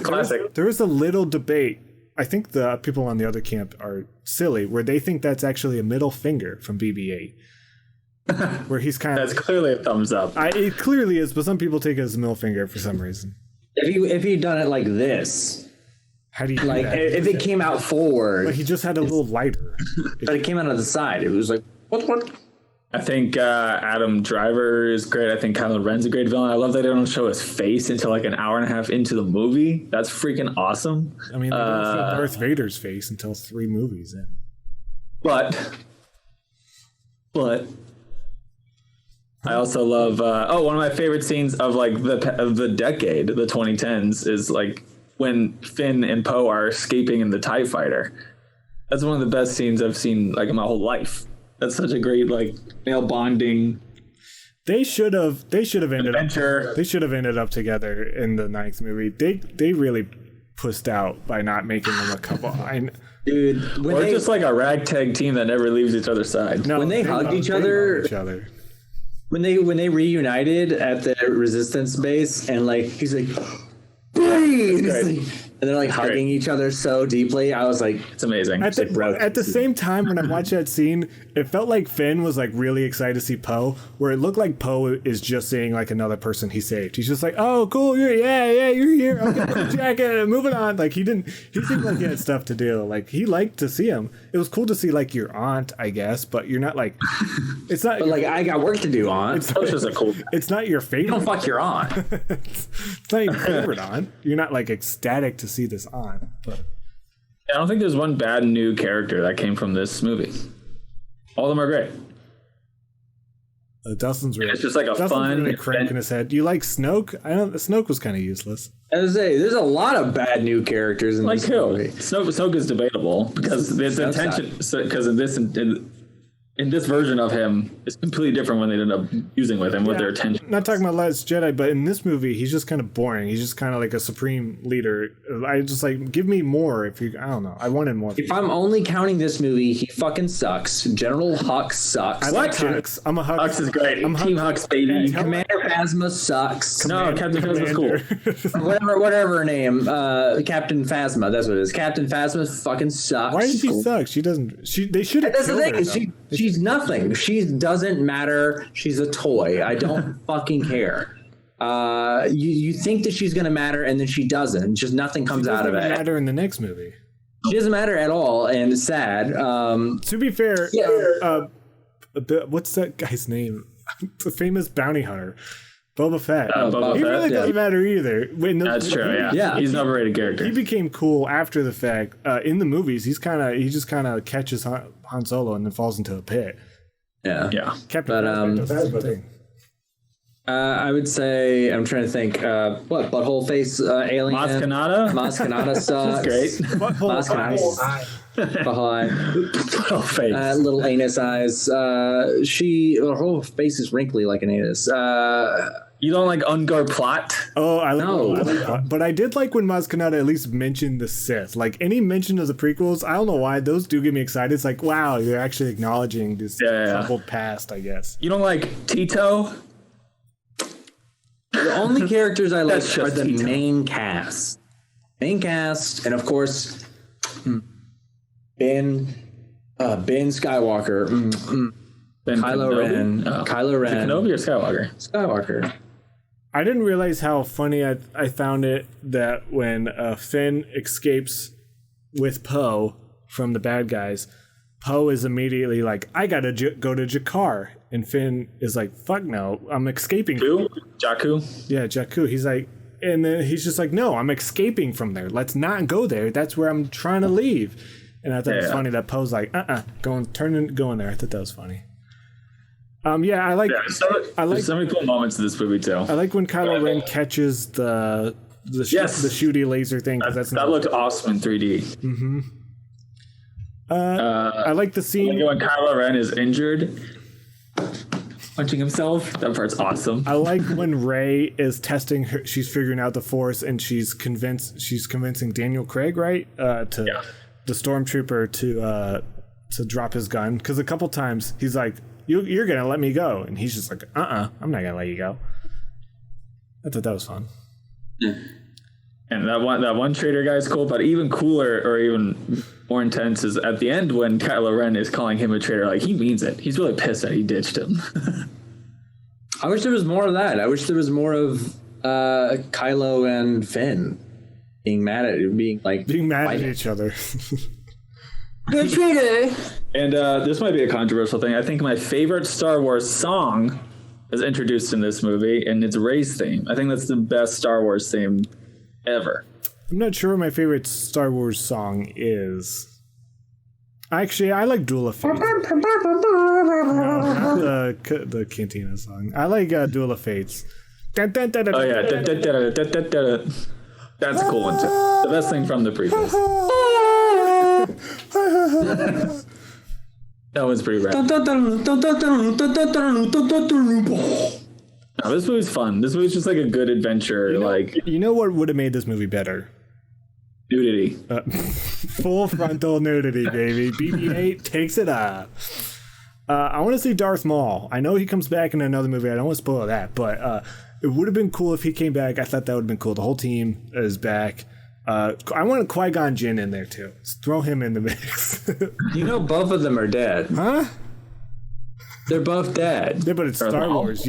S3: Classic.
S1: There was a little debate. I think the people on the other camp are silly, where they think that's actually a middle finger from BB-8. Where he's kind of...
S3: That's clearly a thumbs up.
S1: It clearly is, but some people take it as a middle finger for some reason.
S2: If he'd done it like this,
S1: how do you do
S2: like
S1: that?
S2: if it came out forward,
S1: But he just had a little lighter.
S2: but it came out of the side, it was like what?
S3: I think Adam Driver is great. I think Kylo Ren's a great villain. I love that they don't show his face until like an hour and a half into the movie. That's freaking awesome.
S1: I mean, they don't show Darth Vader's face until 3 movies in.
S3: But I also love one of my favorite scenes of like the decade, the 2010s, is like when Finn and Poe are escaping in the TIE fighter. That's one of the best scenes I've seen like in my whole life. That's such a great like male bonding.
S1: They should have ended
S3: adventure.
S1: up. They should have ended up together in the 9th movie. They really pussed out by not making them a couple.
S2: Dude,
S3: Or just like a ragtag team that never leaves each other's side.
S1: No,
S2: when they hugged each other. When they reunited at the Resistance base, and like he's like, please, and they're like hugging each other so deeply, I was like,
S3: It's amazing.
S1: At the same time, when I watched that scene, it felt like Finn was like really excited to see Poe, where it looked like Poe is just seeing like another person he saved. He's just like, oh, cool, you're here. Okay, put the jacket, moving on. Like he seemed like he had stuff to do. Like he liked to see him. It was cool to see like your aunt, I guess, but you're not like, it's not.
S2: but like I got work to do, aunt.
S3: That was just a cool.
S1: It's not your favorite.
S2: Don't fuck your aunt.
S1: It's not your favorite aunt. You're not like ecstatic to see this aunt. But
S3: I don't think there's one bad new character that came from this movie. All of them are great.
S1: Dustin's really,
S3: It's just like a
S1: Dustin's
S3: fun
S1: really cranking his head. Do you like Snoke? Snoke was kind of useless.
S2: I was say there's a lot of bad new characters in
S3: Like
S2: this
S3: who?
S2: movie.
S3: Snoke is debatable because the intention, because in this version of him is completely different when they ended up using with him with their attention.
S1: Not talking about Last Jedi, but in this movie, he's just kind of boring. He's just kind of like a supreme leader. I just like, give me more. I don't know. I wanted more.
S2: If I'm only counting this movie, he fucking sucks. General Hux sucks.
S1: I like Hux. I'm a Hux.
S3: Hux is great. Team Hux, baby.
S2: Commander Phasma sucks.
S3: No, Captain Phasma's cool.
S2: whatever her name. Captain Phasma. That's what it is. Captain Phasma fucking sucks.
S1: Why does she suck? She doesn't. They should have.
S2: That's the
S1: killed
S2: thing.
S1: her,
S2: She's nothing. She doesn't matter. She's a toy. I don't fucking care. You think that she's gonna matter, and then she doesn't. Just nothing comes out of it.
S1: Matter in the next movie.
S2: She doesn't matter at all, and it's sad.
S1: To be fair, what's that guy's name? The famous bounty hunter, Boba Fett. He really doesn't matter either.
S3: That's true. Yeah. He's an overrated character.
S1: He became cool after the fact. In the movies, he just kind of catches Han Solo and then falls into a pit.
S2: Yeah.
S1: Captain Phasma does the same thing.
S2: I would say, I'm trying to think, what, butthole face alien?
S3: Maz Kanata?
S2: Maz Kanata sucks.
S3: That's great.
S2: Maz Kanata.
S3: Butthole face.
S2: Little anus eyes. Her whole face is wrinkly like an anus.
S3: You don't like Ungar Plot?
S1: Oh, I like
S2: No.
S1: But I did like when Maz Kanata at least mentioned the Sith. Like any mention of the prequels, I don't know why, those do get me excited. It's like, wow, you're actually acknowledging this troubled past, I guess.
S3: You don't like Tito?
S2: The only characters I like
S3: That's
S2: are
S3: just
S2: the
S3: Tito.
S2: main cast. And of course, Ben Skywalker. Kylo Ren. Kylo Ren.
S3: Kenobi or Skywalker?
S2: Skywalker.
S1: I didn't realize how funny I found it that when Finn escapes with Poe from the bad guys, Poe is immediately like, I gotta go to Jakar. And Finn is like, fuck no, I'm escaping.
S3: Jakku?
S1: Yeah, Jakku. He's like, and then he's just like, no, I'm escaping from there. Let's not go there. That's where I'm trying to leave. And I thought it was funny that Poe's like, going there. I thought that was funny. I like.
S3: There's so many cool moments in this movie too.
S1: I like when Kylo Ren catches the shooty laser thing, because
S3: that looked awesome in 3D.
S1: Mm-hmm. I like the scene
S3: when Kylo Ren is injured, punching himself. That part's awesome.
S1: I like when Rey is testing her. She's figuring out the Force, and she's convincing Daniel Craig, right, the stormtrooper to drop his gun, because a couple times he's like, You're gonna let me go, and he's just like, I'm not gonna let you go. I thought that was fun.
S3: And that one traitor guy is cool, but even cooler or even more intense is at the end when Kylo Ren is calling him a traitor. Like, he means it. He's really pissed that he ditched him.
S2: I wish there was more of that. I wish there was more of Kylo and Finn being mad at
S1: each other.
S2: You're a traitor.
S3: And this might be a controversial thing. I think my favorite Star Wars song is introduced in this movie, and it's Rey's theme. I think that's the best Star Wars theme ever.
S1: I'm not sure what my favorite Star Wars song is. Actually, I like Duel of Fates. The Cantina song. I like Duel of Fates.
S3: Oh yeah, that's a cool one too. The best thing from the prequels. That one's pretty rad. No, this movie's fun. This movie's just like a good adventure.
S1: You know what would have made this movie better?
S3: Nudity.
S1: Full frontal nudity, baby. BB-8 takes it up. I want to see Darth Maul. I know he comes back in another movie. I don't want to spoil that, but it would have been cool if he came back. I thought that would have been cool. The whole team is back. I want Qui-Gon Jinn in there too. Let's throw him in the mix.
S2: You know, both of them are dead.
S1: Huh?
S2: They're both dead.
S1: Yeah, but it's Star Wars.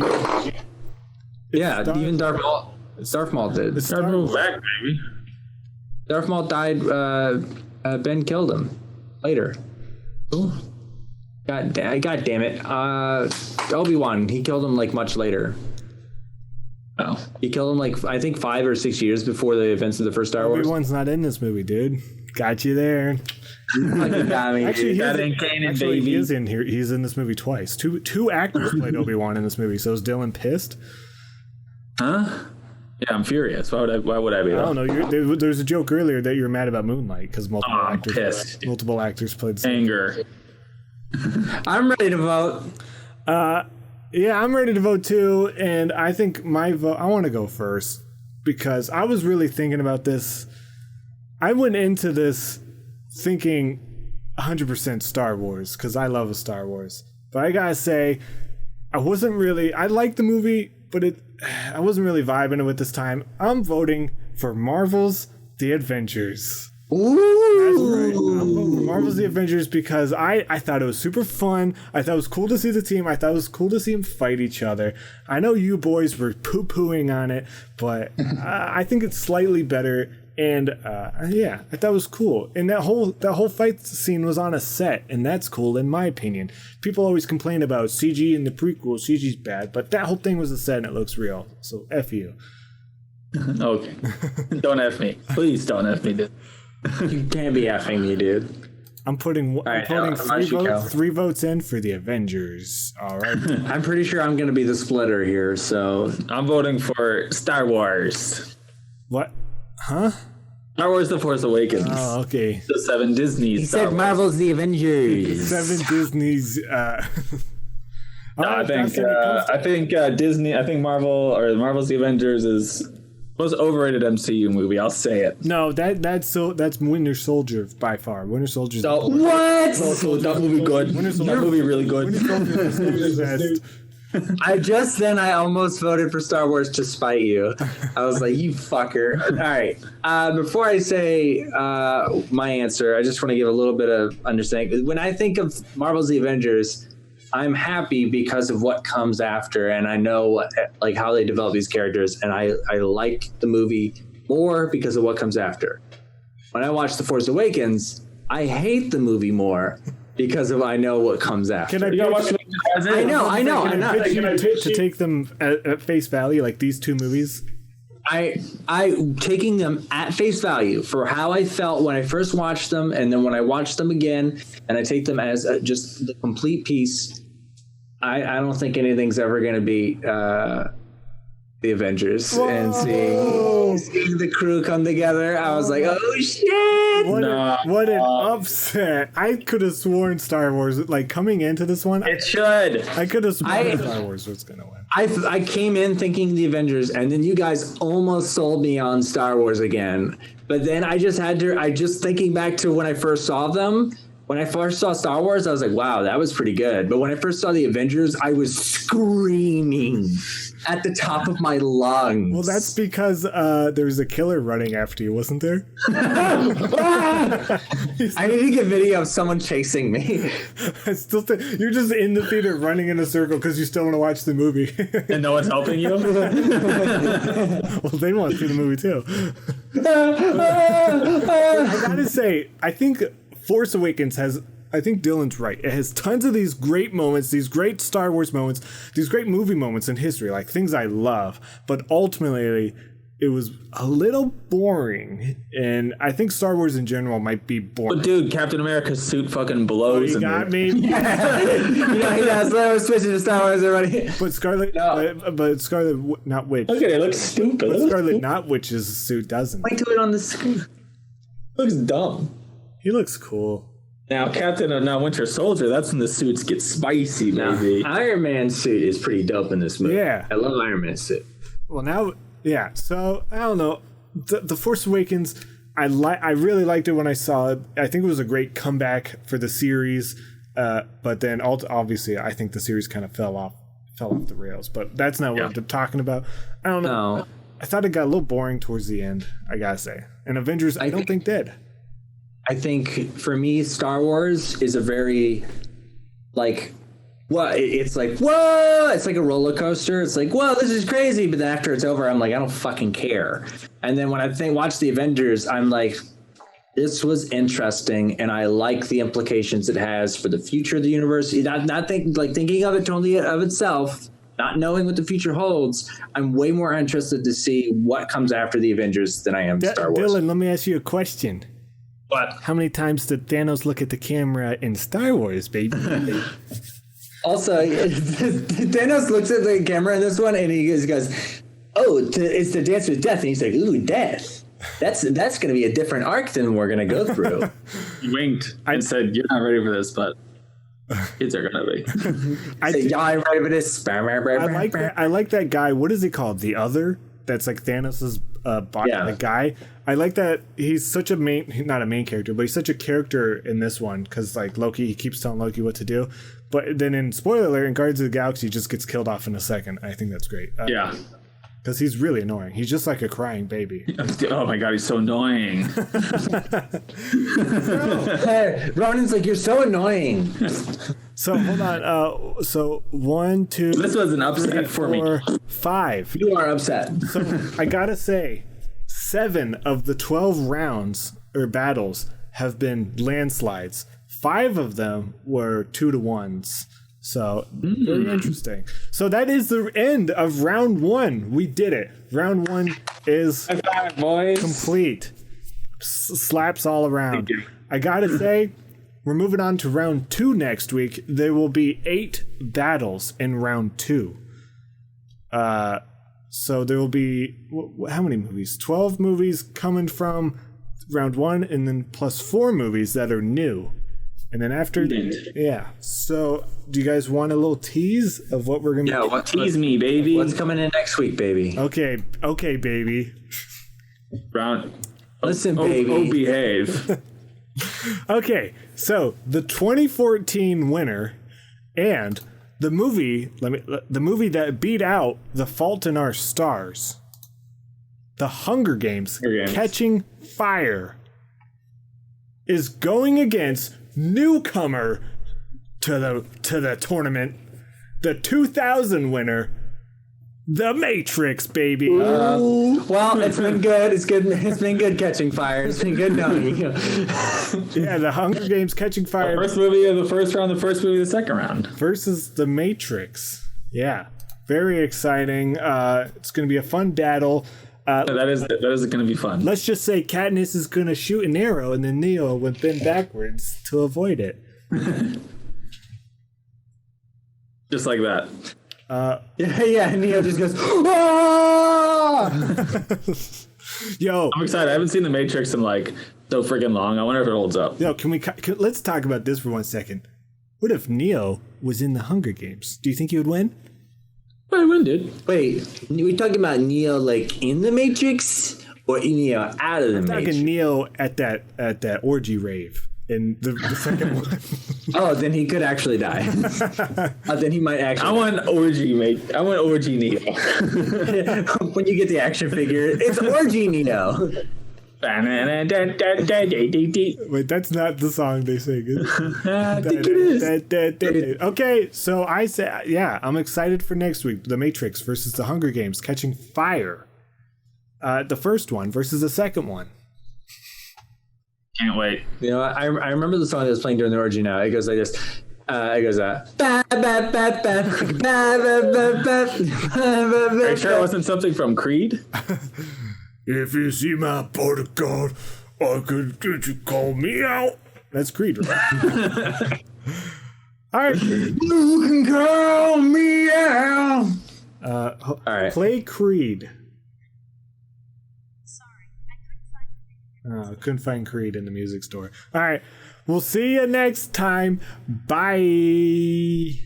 S2: Even Darth Maul. Darth Maul did.
S3: Darth Maul's back, baby.
S2: Darth Maul died. Ben killed him later. Ooh. God damn it. Obi-Wan, he killed him like much later.
S3: Oh.
S2: He killed him like, I think 5 or 6 years before the events of the first Star Wars.
S1: Obi-Wan's not in this movie, dude. Got you there. Actually, he is in here. He's in this movie twice. Two actors played Obi-Wan in this movie. So is Dylan pissed?
S3: Huh? Yeah, I'm furious. Why would I be?
S1: I don't know. There's a joke earlier that you're mad about Moonlight because multiple actors played the same.
S3: Anger.
S2: I'm ready to vote.
S1: Yeah, I'm ready to vote too, and I think my vote, I want to go first because I was really thinking about this. I went into this thinking 100% Star Wars because I love Star Wars. But I gotta say, I liked the movie, but I wasn't really vibing it with this time. I'm voting for Marvel's The Avengers.
S2: Ooh.
S1: That's right. I'm voting for Marvel's The Avengers because I thought it was super fun. I thought it was cool to see the team. I thought it was cool to see them fight each other. I know you boys were poo-pooing on it, but I think it's slightly better. And I thought it was cool. And that whole fight scene was on a set, and that's cool in my opinion. People always complain about CG in the prequel. CG's bad, but that whole thing was a set and it looks real. So F you.
S3: Okay. Don't F me. Please don't F me, dude.
S2: You can't be effing me, dude.
S1: I'm putting three votes in for the Avengers. All right.
S2: I'm pretty sure I'm going to be the splitter here, so
S3: I'm voting for Star Wars.
S1: What? Huh?
S3: Star Wars: The Force Awakens.
S1: Oh, okay.
S3: The 7 Disney.
S2: He said Marvel's The Avengers.
S1: 7 Disney's.
S3: No, I think Disney. I think Marvel's The Avengers is most overrated MCU movie. I'll say it.
S1: No, that's Winter Soldier by far. Winter Soldier's
S2: what?
S3: That movie good. That movie really good.
S1: Winter Soldier's best.
S2: I almost voted for Star Wars to spite you. I was like, you fucker. All right. Before I say my answer, I just want to give a little bit of understanding. When I think of Marvel's The Avengers, I'm happy because of what comes after, and I know like how they develop these characters, and I like the movie more because of what comes after. When I watch The Force Awakens, I hate the movie more because of I know what comes after.
S1: Can I
S2: I know. I'm not
S1: to take them at face value, like these two movies.
S2: I taking them at face value for how I felt when I first watched them, and then when I watched them again, and I take them as just the complete piece. I don't think anything's ever going to be the Avengers. Whoa. And seeing the crew come together, I was like, oh shit!
S1: What an upset! I could have sworn Star Wars, like coming into this one,
S3: it should.
S1: I could have sworn Star Wars was gonna win.
S2: I came in thinking the Avengers, and then you guys almost sold me on Star Wars again. But then I just thinking back to when I first saw them. When I first saw Star Wars, I was like, wow, that was pretty good. But when I first saw the Avengers, I was screaming at the top of my lungs.
S1: Well, that's because there was a killer running after you, wasn't there?
S2: I need to get video of someone chasing me.
S1: I still think you're just in the theater running in a circle because you still want to watch the movie.
S3: And no one's helping you?
S1: Well, they want to see the movie too. I gotta say, I think Force Awakens I think Dylan's right. It has tons of these great moments, these great Star Wars moments, these great movie moments in history, like things I love. But ultimately, it was a little boring. And I think Star Wars in general might be boring.
S3: But dude, Captain America's suit fucking blows.
S1: You got me.
S2: We're switching to Star Wars already.
S1: But Scarlet, not Witch.
S3: Look at it, it looks stupid.
S1: But Scarlet, not Witch's suit doesn't.
S2: Wait till it on the screen.
S3: Looks dumb.
S1: He looks cool.
S3: Now, Winter Soldier, that's when the suits get spicy, baby.
S2: Iron Man's suit is pretty dope in this movie.
S1: Yeah.
S2: I love Iron Man's suit.
S1: Well, now, yeah. So, I don't know. The Force Awakens, I really liked it when I saw it. I think it was a great comeback for the series. But then, obviously, I think the series kind of fell off the rails. But that's not what I'm talking about. I don't know. No. I thought it got a little boring towards the end, I gotta say. And Avengers, I don't think did.
S2: I think for me, Star Wars is a very it's like, whoa, it's like a roller coaster. It's like, whoa, this is crazy. But then after it's over, I'm like, I don't fucking care. And then when I watch the Avengers, I'm like, this was interesting. And I like the implications it has for the future of the universe. Thinking of it totally of itself, not knowing what the future holds. I'm way more interested to see what comes after the Avengers than I am Star Wars.
S1: Dylan, let me ask you a question.
S3: What?
S1: How many times did Thanos look at the camera in Star Wars, baby?
S2: Also, Thanos looks at the camera in this one and he goes, oh, it's the dance with death. And he's like, ooh, death. That's going to be a different arc than we're going to go through.
S3: He winked and said, you're not ready for this, but kids are going to be.
S2: Y'all ain't ready for this.
S1: I like that guy. What is he called? The Other? That's like Thanos's body, the guy. I like that he's such a not a main character, but he's such a character in this one because like Loki, he keeps telling Loki what to do. But then in spoiler alert, in Guardians of the Galaxy, he just gets killed off in a second. I think that's great.
S3: Yeah.
S1: Because he's really annoying. He's just like a crying baby.
S3: Oh my God, he's so annoying.
S2: Ronan's like, you're so annoying.
S1: So hold on. So 1, 2.
S3: This was an upset for me.
S1: 5.
S2: You are upset.
S1: So I gotta say, 7 of the 12 rounds or battles have been landslides. 5 of them were 2-1s. So very interesting. So that is the end of round 1. We did it. Round 1 is complete. Slaps all around. I gotta say, we're moving on to round 2 next week. There will be 8 battles in round 2. So there will be how many movies? 12 movies coming from round 1, and then plus 4 movies that are new. And then after, So, do you guys want a little tease of what we're gonna?
S3: Tease me, baby.
S2: What's coming in next week, baby?
S1: Okay, baby.
S2: Listen, baby.
S3: Behave.
S1: Okay, so the 2014 winner and the movie that beat out The Fault in Our Stars, The Hunger Games, Catching Fire, is going against newcomer to the tournament, the 2000 winner, The Matrix, baby.
S2: Well, it's been good. It's good. It's been good catching fire. It's been good knowing you.
S1: Yeah, The Hunger Games, Catching Fire.
S3: The first movie of the first round, the first movie of the second round.
S1: Versus The Matrix. Yeah, very exciting. It's going to be a fun battle.
S3: That is going to be fun.
S1: Let's just say Katniss is going to shoot an arrow and then Neo would bend backwards to avoid it.
S3: Just like that.
S2: Yeah. Neo just goes, "Ah!"
S1: Yo,
S3: I'm excited. I haven't seen The Matrix in like so freaking long. I wonder if it holds up.
S1: yo, let's talk about this for 1 second. What if Neo was in the Hunger Games? Do you think he would win?
S3: I win, dude.
S2: Wait, we talking about Neo like in the Matrix or Neo out of the
S1: I'm
S2: Matrix?
S1: talking Neo at that orgy rave in the second one.
S2: Oh, then he could actually die. Then he might actually.
S3: I want orgy, mate. I want orgy Neo.
S2: When you get the action figure, it's orgy Neo.
S1: Wait, that's not the song they sing.
S3: I think it is.
S1: Okay, so I say, yeah, I'm excited for next week. The Matrix versus the Hunger Games, Catching Fire. The first one versus the second one.
S3: Can't wait.
S2: You know, I remember the song that was playing during the orgy now. It goes like this. It goes, ba, ba, ba, ba, ba, ba, ba, ba,
S3: Are you sure it wasn't something from Creed?
S1: If you see my bodyguard, I could get you call me out. That's Creed, right? All right.
S2: You can call me out.
S1: All
S2: right.
S1: Play Creed. Couldn't find Creed in the music store. All right. We'll see you next time. Bye.